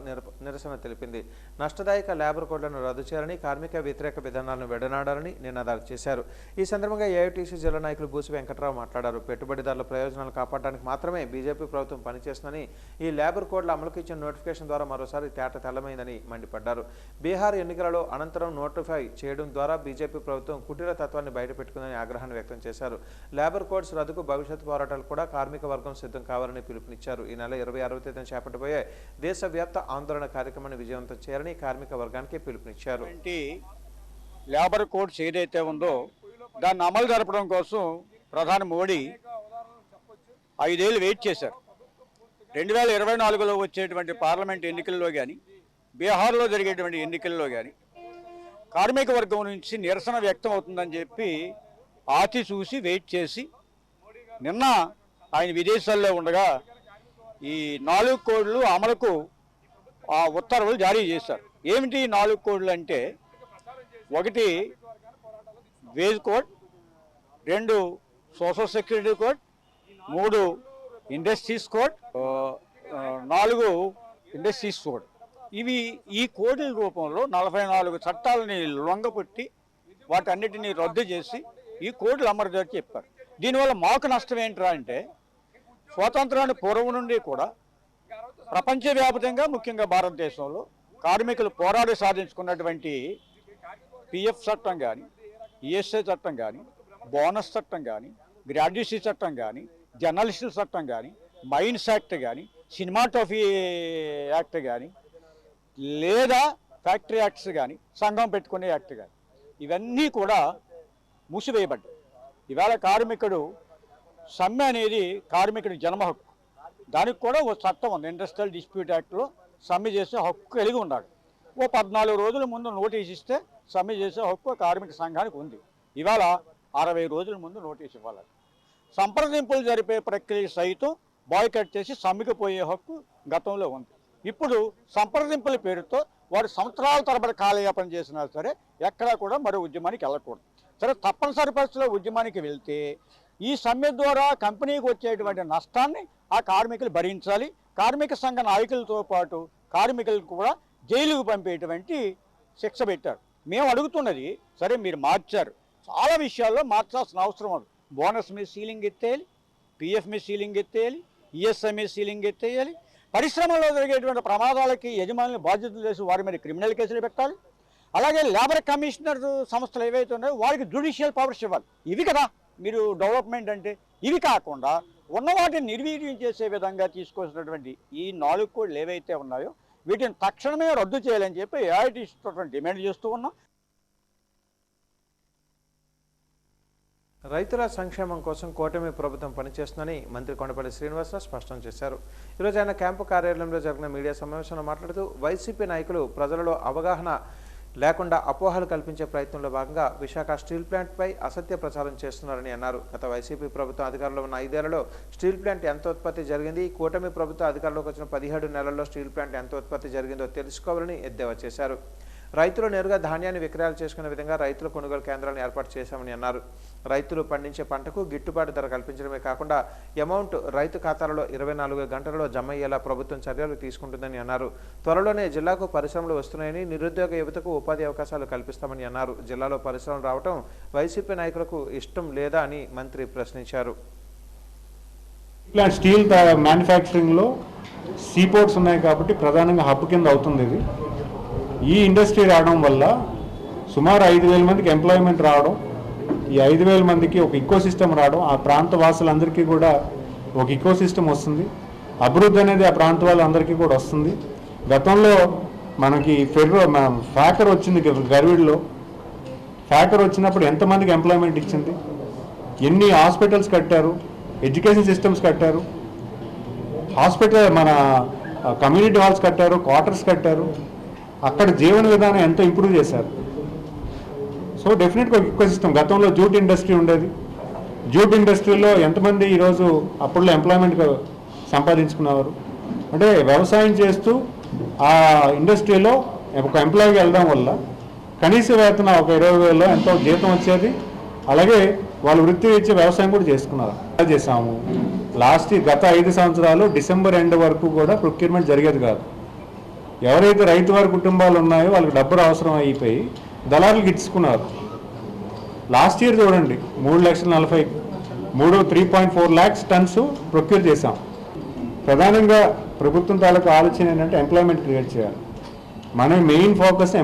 నిరసన తెలిపింది. నష్టదాయక లేబర్ కోడ్లను రద్దు చేయాలని, కార్మిక వ్యతిరేక విధానాలను విడనాడాలని నినాదాలు చేశారు. ఈ సందర్భంగా ఏఐటీయూసీ జిల్లా నాయకులు బూసి వెంకట్రావు మాట్లాడారు. పెట్టుబడిదారుల ప్రయోజనాలు కాపాడడానికి మాత్రమే బీజేపీ ప్రభుత్వం పనిచేస్తుందని, ఈ లేబర్ కోడ్ల అమలుకు ఇచ్చిన నోటిఫికేషన్ ద్వారా మరోసారి తేట తెల్లమైందని మండిపడ్డారు. బీహార్ ఎన్నికలలో అనంతరం నోటిఫై చేయడం ద్వారా బీజేపీ ప్రభుత్వం కుటీర తత్వాన్ని బయటపెట్టుకుందని ఆగ్రహాన్ని వ్యక్తం చేశారు. లేబర్ కోడ్స్ రద్దుకు భవిష్యత్ పోరాటాలు కూడా కార్మిక వర్గం సిద్ధం కావాలని పిలుపునిచ్చారు. ఈ నెల 26వ తేదీన చేపట్టబోయే దేశవ్యాప్త ఆందోళన కార్యక్రమాన్ని విజయవంతం చేయాలని కార్మిక వర్గానికి పిలుపునిచ్చారు. లేబర్ కోడ్స్ ఏదైతే ఉందో దాన్ని అమలు జరపడం కోసం ప్రధాని మోడీ 5 ఏళ్ళు వెయిట్ చేశారు. 2024లో వచ్చేటువంటి పార్లమెంట్ ఎన్నికల్లో కానీ, బీహార్లో జరిగేటువంటి ఎన్నికల్లో కానీ కార్మిక వర్గం నుంచి నిరసన వ్యక్తం అవుతుందని చెప్పి ఆచి చూసి వెయిట్ చేసి నిన్న ఆయన విదేశాల్లో ఉండగా ఈ 4 కోడ్లు అమలుకు ఆ ఉత్తర్వులు జారీ చేశారు. ఏమిటి 4 కోడ్లు అంటే, 1 wage code, 2 social security code, 3 industries code, 4 industries code. ఇవి ఈ కోడ్ల రూపంలో 44 చట్టాలని లొంగపెట్టి వాటన్నిటినీ రద్దు చేసి ఈ కోడ్లు అమలు చెప్పారు. దీనివల్ల మాకు నష్టం ఏంట్రా అంటే, స్వాతంత్రానికి పూర్వం నుండి కూడా ప్రపంచవ్యాప్తంగా ముఖ్యంగా భారతదేశంలో కార్మికులు పోరాడి సాధించుకున్నటువంటి పిఎఫ్ చట్టం కానీ, ఈఎస్ఐ చట్టం కానీ, బోనస్ చట్టం కానీ, గ్రాడ్యుయేసీ చట్టం కానీ, జర్నలిస్టుల చట్టం కానీ, మైన్స్ యాక్ట్ కానీ, సినిమాటోఫీ యాక్ట్ కానీ, లేదా ఫ్యాక్టరీ యాక్ట్స్ కానీ, సంఘం పెట్టుకునే యాక్ట్ కానీ, ఇవన్నీ కూడా మూసివేయబడ్డాయి. ఇవాళ కార్మికుడు సమ్మె అనేది కార్మికుడి జన్మ హక్కు. దానికి కూడా ఓ చట్టం ఉంది, ఇండస్ట్రియల్ డిస్ప్యూట్ యాక్ట్లో సమ్మె చేసే హక్కు కలిగి ఉన్నాడు. ఓ 14 రోజుల ముందు నోటీస్ ఇస్తే సమ్మె చేసే హక్కు కార్మిక సంఘానికి ఉంది. ఇవాళ 60 రోజుల ముందు నోటీస్ ఇవ్వాలి. సంప్రదింపులు జరిపే ప్రక్రియ సైతం బాయ్కట్ చేసి సమ్మెకు పోయే హక్కు గతంలో ఉంది. ఇప్పుడు సంప్రదింపుల పేరుతో వారు సంవత్సరాల తరబడి కాలయాపన చేసినా సరే ఎక్కడా కూడా మరో ఉద్యమానికి వెళ్ళకూడదు. సరే, తప్పనిసరి పరిస్థితుల్లో ఉద్యమానికి వెళ్తే ఈ సమ్మె ద్వారా కంపెనీకి వచ్చేటువంటి నష్టాన్ని ఆ కార్మికులు భరించాలి. కార్మిక సంఘ నాయకులతో పాటు కార్మికులకు కూడా జైలుకు పంపేటువంటి శిక్ష పెట్టారు. మేము అడుగుతున్నది, సరే మీరు మార్చారు, చాలా విషయాల్లో మార్చాల్సిన అవసరం ఉంది. బోనస్ మీద సీలింగ్ ఎత్తేయాలి, పిఎఫ్ మీద సీలింగ్ ఎత్తేయాలి, ఈఎస్ఐ మీద సీలింగ్ ఎత్తేయాలి. పరిశ్రమలో జరిగేటువంటి ప్రమాదాలకి యజమానులు బాధ్యతలు చేసి వారి మీద క్రిమినల్ కేసులు పెట్టాలి. అలాగే లేబర్ కమిషనర్ సంస్థలు ఏవైతే ఉన్నాయో వారికి జ్యుడిషియల్ పవర్స్ ఇవ్వాలి. ఇవి కదా మీరు డెవలప్మెంట్ అంటే. ఇవి కాకుండా ఉన్న వాటిని నిర్వీర్యం చేసే విధంగా తీసుకోవాల్సినటువంటి ఈ 4 కోడ్లు ఏవైతే ఉన్నాయో వీటిని తక్షణమే రద్దు చేయాలని చెప్పి ఏఐటీసీ డిమాండ్ చేస్తూ ఉన్నాం. రైతుల సంక్షేమం కోసం కూటమి ప్రభుత్వం పనిచేస్తుందని మంత్రి కొండపల్లి శ్రీనివాసరావు స్పష్టం చేశారు. ఈరోజు ఆయన క్యాంపు కార్యాలయంలో జరిగిన మీడియా సమావేశంలో మాట్లాడుతూ వైసీపీ నాయకులు ప్రజలలో అవగాహన లేకుండా అపోహలు కల్పించే ప్రయత్నంలో భాగంగా విశాఖ స్టీల్ ప్లాంట్పై అసత్య ప్రచారం చేస్తున్నారని అన్నారు. గత వైసీపీ ప్రభుత్వం అధికారంలో ఉన్న 5 ఏళ్లలో స్టీల్ ప్లాంట్ ఎంత ఉత్పత్తి జరిగింది, కూటమి ప్రభుత్వం అధికారంలోకి వచ్చిన 17 నెలల్లో స్టీల్ ప్లాంట్ ఎంత ఉత్పత్తి జరిగిందో తెలుసుకోవాలని ఎద్దేవా చేశారు. రైతులు నేరుగా ధాన్యాన్ని విక్రయాలు చేసుకునే విధంగా రైతుల కొనుగోలు కేంద్రాలను ఏర్పాటు చేశామని అన్నారు. రైతులు పండించే పంటకు గిట్టుబాటు ధర కల్పించడమే కాకుండా అమౌంట్ రైతు ఖాతాలలో 24 గంటలలో జమ అయ్యేలా ప్రభుత్వం చర్యలు తీసుకుంటుందని అన్నారు. త్వరలోనే జిల్లాకు పరిశ్రమలు వస్తున్నాయని, నిరుద్యోగ యువతకు ఉపాధి అవకాశాలు కల్పిస్తామని అన్నారు. జిల్లాలో పరిశ్రమలు రావడం వైసీపీ నాయకులకు ఇష్టం లేదా అని మంత్రి ప్రశ్నించారు. స్టీల్ మ్యానుఫ్యాక్చరింగ్లో సీపోర్ట్స్ ఉన్నాయి కాబట్టి ప్రధానంగా హబ్ కింద అవుతుంది ఇది. ఈ ఇండస్ట్రీ రావడం వల్ల సుమారు 5,000 మందికి ఎంప్లాయ్మెంట్ రావడం, ఈ 5,000 మందికి ఒక ఇకో సిస్టమ్ రావడం, ఆ ప్రాంత వాసులందరికీ కూడా ఒక ఇకో సిస్టమ్ వస్తుంది. అభివృద్ధి అనేది ఆ ప్రాంత వాళ్ళందరికీ కూడా వస్తుంది. గతంలో మనకి ఫ్యాక్టర్ వచ్చింది గర్విడ్లో. హ్యాకర్ వచ్చినప్పుడు ఎంతమందికి ఎంప్లాయ్మెంట్ ఇచ్చింది, ఎన్ని హాస్పిటల్స్ కట్టారు, ఎడ్యుకేషన్ సిస్టమ్స్ కట్టారు, హాస్పిటల్ మన కమ్యూనిటీ హాల్స్ కట్టారు, క్వార్టర్స్ కట్టారు, అక్కడ జీవన విధానం ఎంతో ఇంప్రూవ్ చేశారు. సో డెఫినెట్గా ఒక ఈకో సిస్టమ్. గతంలో జూట్ ఇండస్ట్రీ ఉండేది, జూట్ ఇండస్ట్రీలో ఎంతమంది ఈరోజు అప్పుడులో ఎంప్లాయ్మెంట్ సంపాదించుకున్నారు అంటే వ్యవసాయం చేస్తూ ఆ ఇండస్ట్రీలో ఒక ఎంప్లాయీకి వెళ్ళడం వల్ల కనీస వేతన ఒక 20,000 ఎంతో జీతం వచ్చేది. అలాగే వాళ్ళు వృత్తి ఇచ్చి వ్యవసాయం కూడా చేసుకున్నారు. చేసాము గత 5 సంవత్సరాలు డిసెంబర్ ఎండ్ వరకు కూడా ప్రొక్యూర్మెంట్ జరిగేది కాదు. ఎవరైతే రైతు వారి కుటుంబాలు ఉన్నాయో వాళ్ళకి డబ్బులు అవసరం అయిపోయి దళారులకు ఇచ్చుకున్నారు. లాస్ట్ ఇయర్ చూడండి 3,40,3.4 lakhs టన్స్ ప్రొక్యూర్ చేశాం. ప్రధానంగా ప్రభుత్వం తాలూకు ఆలోచన ఏంటంటే ఎంప్లాయ్మెంట్ క్రియేట్ చేయాలి. మన మెయిన్ ఫోకస్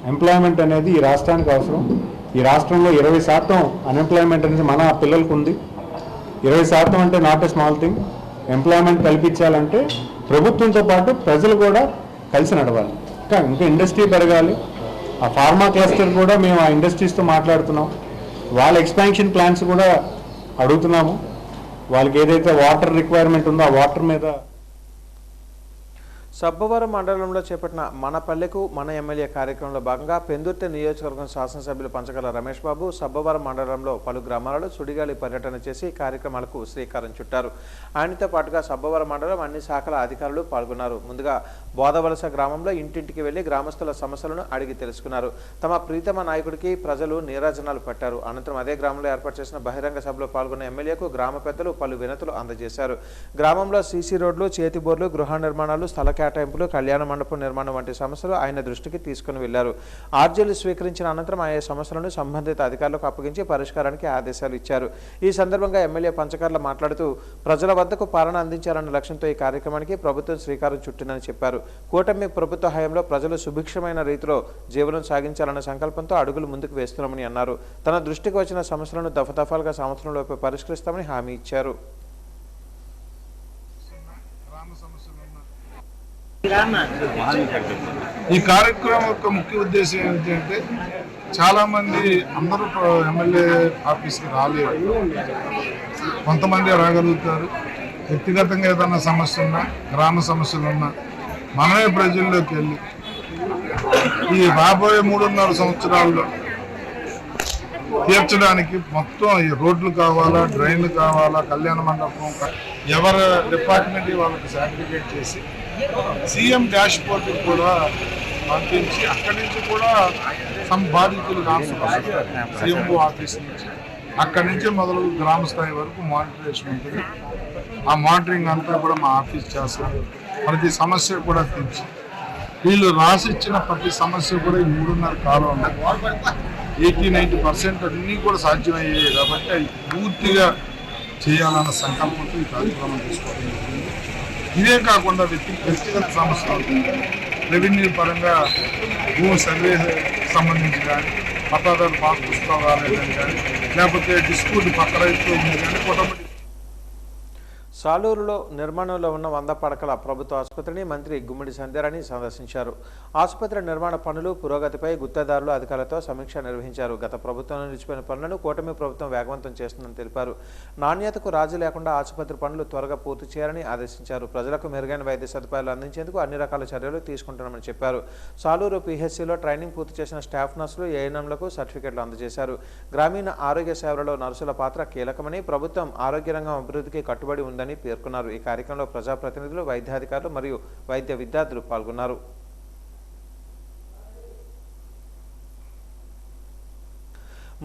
ఎంప్లాయ్మెంట్ అనేది ఈ రాష్ట్రానికి అవసరం. ఈ రాష్ట్రంలో 20% అన్ఎంప్లాయ్మెంట్ అనేది మన పిల్లలకు ఉంది. 20% అంటే not a small thing. Employment కల్పించాలంటే ప్రభుత్వంతో పాటు ప్రజలు కూడా కలిసి నడవాలి. ఇంకా ఇండస్ట్రీ పెరగాలి. ఆ ఫార్మా క్లస్టర్ కూడా మేము ఆ ఇండస్ట్రీస్తో మాట్లాడుతున్నాం. వాళ్ళ ఎక్స్పాన్షన్ ప్లాన్స్ కూడా అడుగుతున్నాము. వాళ్ళకి ఏదైతే వాటర్ రిక్వైర్మెంట్ ఉందో ఆ వాటర్ మీద. సబ్బవరం మండలంలో చేపట్టిన మన పల్లెకు మన ఎమ్మెల్యే కార్యక్రమంలో భాగంగా పెందుర్తి నియోజకవర్గం శాసనసభ్యులు పంచకల రమేష్ బాబు సబ్బవరం మండలంలో పలు గ్రామాలలో సుడిగాలి పర్యటన చేసి కార్యక్రమాలకు శ్రీకారం చుట్టారు. ఆయనతో పాటుగా సబ్బవరం మండలం అన్ని శాఖల అధికారులు పాల్గొన్నారు. ముందుగా బోధవలస గ్రామంలో ఇంటింటికి వెళ్లి గ్రామస్తుల సమస్యలను అడిగి తెలుసుకున్నారు. తమ ప్రీతమ నాయకుడికి ప్రజలు నీరాజనాలు పట్టారు. అనంతరం అదే గ్రామంలో ఏర్పాటు చేసిన బహిరంగ సభలో పాల్గొన్న ఎమ్మెల్యేకు గ్రామ పెద్దలు పలు వినతులు అందజేశారు. గ్రామంలో సీసీ రోడ్లు, చేతి బోర్లు, గృహ నిర్మాణాలు, స్థల కేటాయింపులు, కళ్యాణ మండపం నిర్మాణం వంటి సమస్యలు ఆయన దృష్టికి తీసుకుని వెళ్లారు. ఆర్జీలు స్వీకరించిన అనంతరం ఆయా సమస్యలను సంబంధిత అధికారులకు అప్పగించి పరిష్కారానికి ఆదేశాలు ఇచ్చారు. ఈ సందర్భంగా ఎమ్మెల్యే పంచకర్ల మాట్లాడుతూ ప్రజల వద్దకు పాలన అందించాలన్న లక్ష్యంతో ఈ కార్యక్రమానికి ప్రభుత్వం శ్రీకారం చుట్టిందని చెప్పారు. కూటమి ప్రభుత్వ హయాంలో ప్రజలు సుభిక్షమైన రీతిలో జీవనం సాగించాలన్న సంకల్పంతో అడుగులు ముందుకు వేస్తున్నామని అన్నారు. తన దృష్టికి వచ్చిన సమస్యలను దఫాదఫాలుగా సంవత్సరంలోపే పరిష్కరిస్తామని హామీ ఇచ్చారు. ఈ కార్యక్రమం యొక్క ముఖ్య ఉద్దేశం ఏంటంటే చాలామంది అందరూ ఎమ్మెల్యే ఆఫీస్కి రాలేరు, కొంతమంది రాగలుగుతారు. వ్యక్తిగతంగా ఏదైనా సమస్య ఉన్నా, గ్రామ సమస్యలు ఉన్నా మనమే ప్రజల్లోకి వెళ్ళి ఈ రాబోయే 3.5 సంవత్సరాల్లో తీర్చడానికి మొత్తం ఈ రోడ్లు కావాలా, డ్రైన్లు కావాలా, కళ్యాణ మండపం, ఎవరి డిపార్ట్మెంట్ వాళ్ళకి సర్టిఫికేట్ చేసి సీఎం డాష్ బోర్డు కూడా పంపించి అక్కడి నుంచి కూడా బాధితులు సీఎంఓ ఆఫీస్ నుంచి అక్కడి నుంచి మొదలు గ్రామ స్థాయి వరకు మానిటరేషన్ ఉంటుంది. ఆ మానిటరింగ్ అంతా కూడా మా ఆఫీస్ చేస్తారు. ప్రతి సమస్య కూడా తెచ్చి వీళ్ళు రాసిచ్చిన ప్రతి సమస్య కూడా ఈ 3.5 కాలంలో 80-90% అన్నీ కూడా సాధ్యమయ్యాయి. కాబట్టి అవి పూర్తిగా చేయాలన్న సంకల్పంతో ఈ కార్యక్రమం తీసుకోవడం జరిగింది. ఇదే కాకుండా వ్యక్తిగత సమస్యలు, రెవెన్యూ పరంగా భూ సర్వే సంబంధించి కానీ, పట్టాదారు పాస్ పుస్తకాలు రాలేదని కానీ, లేకపోతే డిస్ప్యూట్ పక్క రైతులు ఉంది కానీ కుటుంబ. సాలూరులో నిర్మాణంలో ఉన్న 100 పడకల ప్రభుత్వ ఆసుపత్రిని మంత్రి గుమ్మిడి సంధ్యారాణి సందర్శించారు. ఆసుపత్రి నిర్మాణ పనులు పురోగతిపై గుత్తేదారులు అధికారులతో సమీక్ష నిర్వహించారు. గత ప్రభుత్వంలో నిలిచిపోయిన పనులను కూటమి ప్రభుత్వం వేగవంతం చేస్తుందని తెలిపారు. నాణ్యతకు రాజీ లేకుండా ఆసుపత్రి పనులు త్వరగా పూర్తి చేయాలని ఆదేశించారు. ప్రజలకు మెరుగైన వైద్య సదుపాయాలు అందించేందుకు అన్ని రకాల చర్యలు తీసుకుంటున్నామని చెప్పారు. సాలూరు పీహెచ్సీలో ట్రైనింగ్ పూర్తి చేసిన స్టాఫ్ నర్సులు, ఏఎన్ఎంలకు సర్టిఫికెట్లు అందజేశారు. గ్రామీణ ఆరోగ్య సేవలలో నర్సుల పాత్ర కీలకమని, ప్రభుత్వం ఆరోగ్య రంగం అభివృద్ధికి కట్టుబడి ఉందని పేర్కొన్నారు. ఈ కార్యక్రమంలో ప్రజాప్రతినిధులు, వైద్యాధికారులు మరియు వైద్య విద్యార్థులు పాల్గొన్నారు.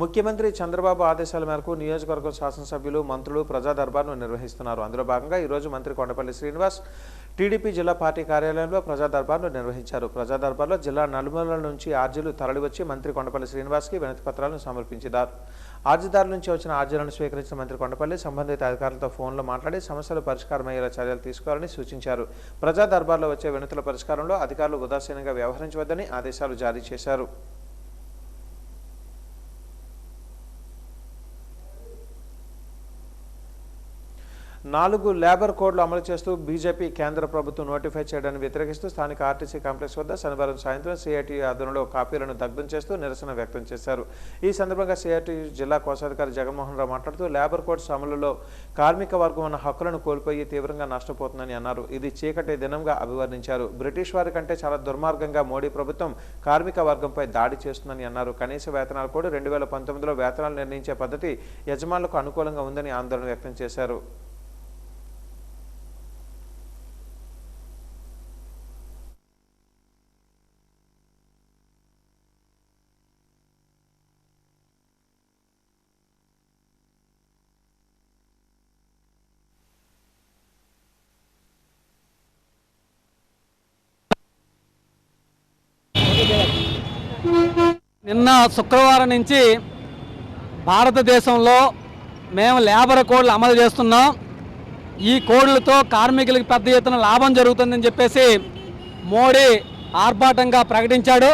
ముఖ్యమంత్రి చంద్రబాబు ఆదేశాల మేరకు నియోజకవర్గం శాసనసభ్యులు, మంత్రులు ప్రజా దర్బార్ను నిర్వహిస్తున్నారు. అందులో భాగంగా ఈరోజు మంత్రి కొండపల్లి శ్రీనివాస్ టీడీపీ జిల్లా పార్టీ కార్యాలయంలో ప్రజా దర్బార్ను నిర్వహించారు. ప్రజా దర్బార్లో జిల్లా నలుమూలల నుంచి ఆర్జీలు తరలివచ్చి మంత్రి కొండపల్లి శ్రీనివాస్కి వినతి పత్రాలను సమర్పించారు. ఆర్జీదారుల నుంచి వచ్చిన ఆర్జీలను స్వీకరించిన మంత్రి కొండపల్లి సంబంధిత అధికారులతో ఫోన్లో మాట్లాడి సమస్యలు పరిష్కారమయ్యేలా చర్యలు తీసుకోవాలని సూచించారు. ప్రజా దర్బార్లో వచ్చే వినతుల పరిష్కారంలో అధికారులు ఉదాసీనంగా వ్యవహరించవద్దని ఆదేశాలు జారీ చేశారు. 4 లేబర్ కోడ్లు అమలు చేస్తూ బీజేపీ కేంద్ర ప్రభుత్వం నోటిఫై చేయడాన్ని వ్యతిరేకిస్తూ స్థానిక ఆర్టీసీ కాంప్లెక్స్ వద్ద శనివారం సాయంత్రం సిఐటియు ఆధ్వర్యంలో కాపీలను దగ్ధం చేస్తూ నిరసన వ్యక్తం చేశారు. ఈ సందర్భంగా సిఐటియు జిల్లా కోశాధికారి జగన్మోహన్ రావు మాట్లాడుతూ లేబర్ కోడ్స్ అమలులో కార్మిక వర్గం ఉన్న హక్కులను కోల్పోయి తీవ్రంగా నష్టపోతుందని అన్నారు. ఇది చీకటి దినంగా అభివర్ణించారు. బ్రిటిష్ వారి కంటే చాలా దుర్మార్గంగా మోడీ ప్రభుత్వం కార్మిక వర్గంపై దాడి చేస్తుందని అన్నారు. కనీస వేతనాలు కూడా 2019లో వేతనాలు నిర్ణయించే పద్ధతి యజమానులకు అనుకూలంగా ఉందని ఆందోళన వ్యక్తం చేశారు. నిన్న శుక్రవారం నుంచి భారతదేశంలో మేము లేబర్ కోడ్లు అమలు చేస్తున్నాం. ఈ కోడ్లతో కార్మికులకు పెద్ద ఎత్తున లాభం జరుగుతుందని చెప్పేసి మోడీ ఆర్భాటంగా ప్రకటించాడు.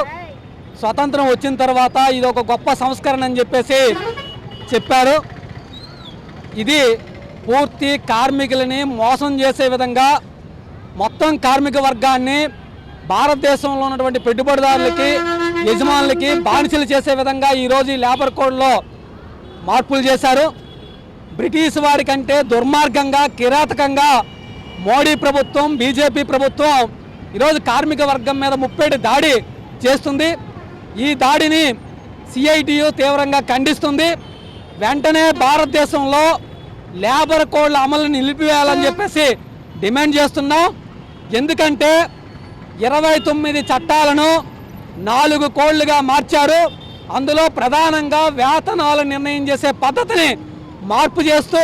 స్వతంత్రం వచ్చిన తర్వాత ఇది ఒక గొప్ప సంస్కరణ అని చెప్పేసి చెప్పారు. ఇది పూర్తి కార్మికులని మోసం చేసే విధంగా మొత్తం కార్మిక వర్గాన్ని భారతదేశంలో ఉన్నటువంటి పెట్టుబడిదారులకి యజమానులకి బానిసలు చేసే విధంగా ఈరోజు ఈ లేబర్ కోడ్లో మార్పులు చేశారు. బ్రిటిష్ వారి కంటే దుర్మార్గంగా కిరాతకంగా మోడీ ప్రభుత్వం బీజేపీ ప్రభుత్వం ఈరోజు కార్మిక వర్గం మీద ముప్పేటి దాడి చేస్తుంది. ఈ దాడిని సిఐటియు తీవ్రంగా ఖండిస్తుంది. వెంటనే భారతదేశంలో లేబర్ కోడ్ల అమలుని నిలిపివేయాలని చెప్పేసి డిమాండ్ చేస్తున్నాం. ఎందుకంటే 29 చట్టాలను 4 కోడ్లుగా మార్చారు. అందులో ప్రధానంగా వేతనాలు నిర్ణయం చేసే పద్ధతిని మార్పు చేస్తూ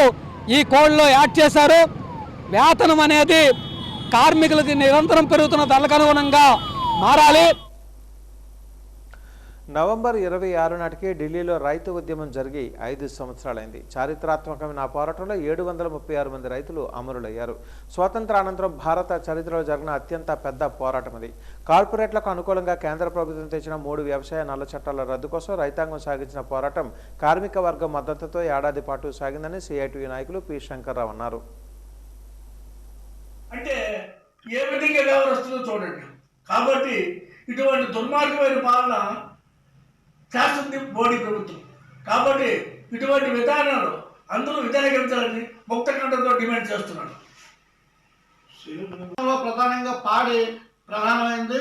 ఈ కోడ్లో యాడ్ చేశారు. వేతనం అనేది కార్మికులకు నిరంతరం పెరుగుతున్న ధరలకు అనుగుణంగా మారాలి. నవంబర్ 26 నాటికి ఢిల్లీలో రైతు ఉద్యమం జరిగి 5 సంవత్సరాలైంది. చారిత్రాత్మకమైన ఆ పోరాటంలో 736 మంది రైతులు అమరులయ్యారు. స్వాతంత్రానంతరం భారత చరిత్రలో జరిగిన అత్యంత పెద్ద పోరాటం అది. కార్పొరేట్లకు అనుకూలంగా కేంద్ర ప్రభుత్వం తెచ్చిన 3 వ్యవసాయ నల్ల చట్టాల రద్దు కోసం రైతాంగం సాగించిన పోరాటం కార్మిక వర్గం మద్దతుతో ఏడాది పాటు సాగిందని సిఐటియు నాయకులు పి శంకర్రావు అన్నారు. అంటే ఏ విధంగా వ్యవహరిస్తుందో చూడండి. కాబట్టి ఇటువంటి దుర్మార్గమైన పాలన చేస్తుంది మోడీ ప్రభుత్వం. కాబట్టి ఇటువంటి విధానాలు అందరూ వ్యతిరేకించాలని ముక్తకంఠంతో డిమాండ్ చేస్తున్నాడు. ప్రధానంగా పాడి ప్రధానమైంది.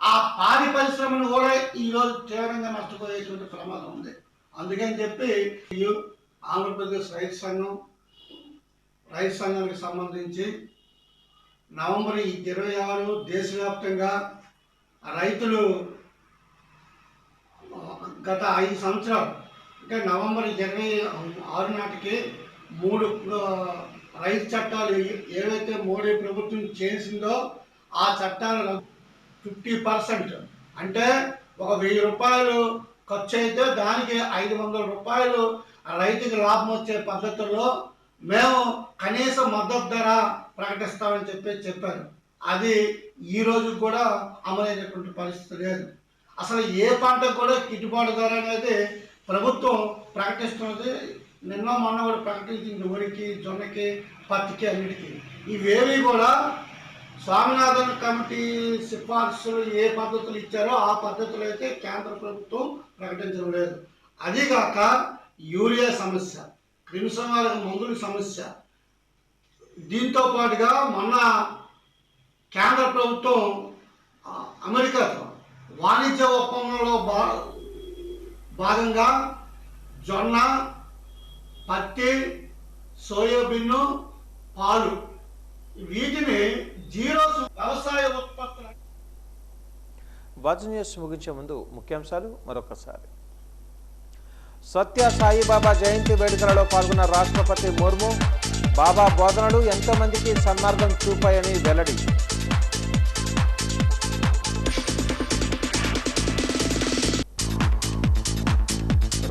ఆ పాడి పరిశ్రమను కూడా ఈరోజు తీవ్రంగా నష్టపోయేటువంటి ప్రమాదం ఉంది. అందుకని చెప్పి ఆంధ్రప్రదేశ్ రైతు సంఘానికి సంబంధించి నవంబర్ 26 దేశవ్యాప్తంగా రైతులు గత 5 సంవత్సరాలు అంటే నవంబర్ 26 నాటికి 3 రైతు చట్టాలు ఏవైతే మోడీ ప్రభుత్వం చేసిందో ఆ చట్టాలు 50% అంటే ఒక 1000 రూపాయలు ఖర్చు అయితే దానికి 500 రూపాయలు రైతుకి లాభం వచ్చే పద్ధతుల్లో మేము కనీస మద్దతు ధర ప్రకటిస్తామని చెప్పారు. అది ఈ రోజు కూడా అమలైనటువంటి పరిస్థితి లేదు. అసలు ఏ పంటకు కూడా గిట్టుబాటు ధర అనేది ప్రభుత్వం ప్రకటిస్తున్నది. నిన్న మొన్న కూడా ప్రకటించింది వరికి, జొన్నకి, పత్తికి, అన్నిటికీ. ఇవేవి కూడా స్వామినాథన్ కమిటీ సిఫార్సులు ఏ పద్ధతులు ఇచ్చారో ఆ పద్ధతులు అయితే కేంద్ర ప్రభుత్వం ప్రకటించడం లేదు. అదిగాక యూరియా సమస్య, క్రిమిసంహారక మందుల సమస్య, దీంతో పాటుగా మొన్న కేంద్ర ప్రభుత్వం అమెరికాతో వాణిజ్య ఒప్పందంలో భాగంగా జొన్న, పత్తి, సోయాబీన్, పాలు వీటిని జీరో వ్యవసాయ ఉత్పత్తులు. వాచ్ న్యూస్ ముగించే ముందు ముఖ్యాంశాలు మరొకసారి. సత్య సాయిబాబా జయంతి వేడుకలలో పాల్గొన్న రాష్ట్రపతి ముర్ము బాబా బోధనలు ఎంతోమందికి సన్మార్గం చూపాయని వెల్లడి.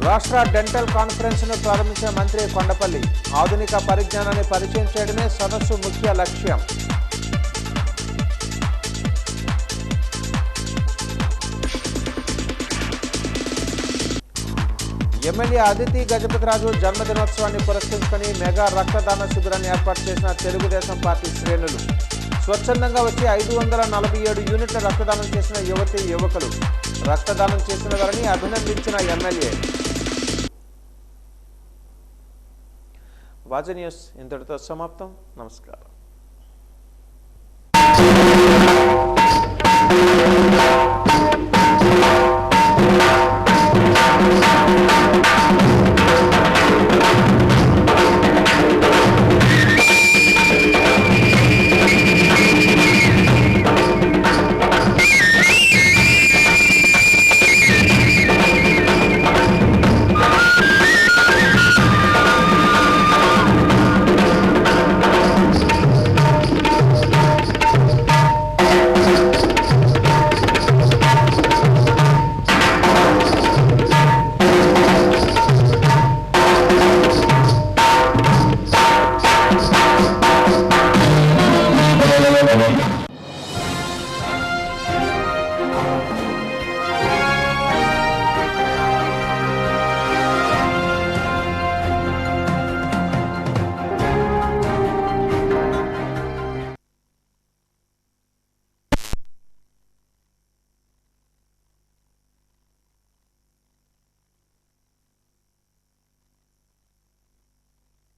రాష్ట్ర డెంటల్ కాన్ఫరెన్స్ను ప్రారంభించిన మంత్రి కొండపల్లి ఆధునిక పరిజ్ఞానాన్ని పరిచయం చేయడమే సదస్సు ముఖ్య లక్ష్యం. ఎమ్మెల్యే అదితి గజపతిరాజు జన్మదినోత్సవాన్ని పురస్కరించుకొని మెగా రక్తదాన శిబిరాన్ని ఏర్పాటు చేసిన తెలుగుదేశం పార్టీ శ్రేణులు. స్వచ్ఛందంగా వచ్చి 547 యూనిట్ల రక్తదానం చేసిన యువతి యువకులు. రక్తదానం చేసిన వారిని అభినందించిన ఎమ్మెల్యే. వాజ న్యూస్ ఇంతటితో సమాప్తం. నమస్కారం.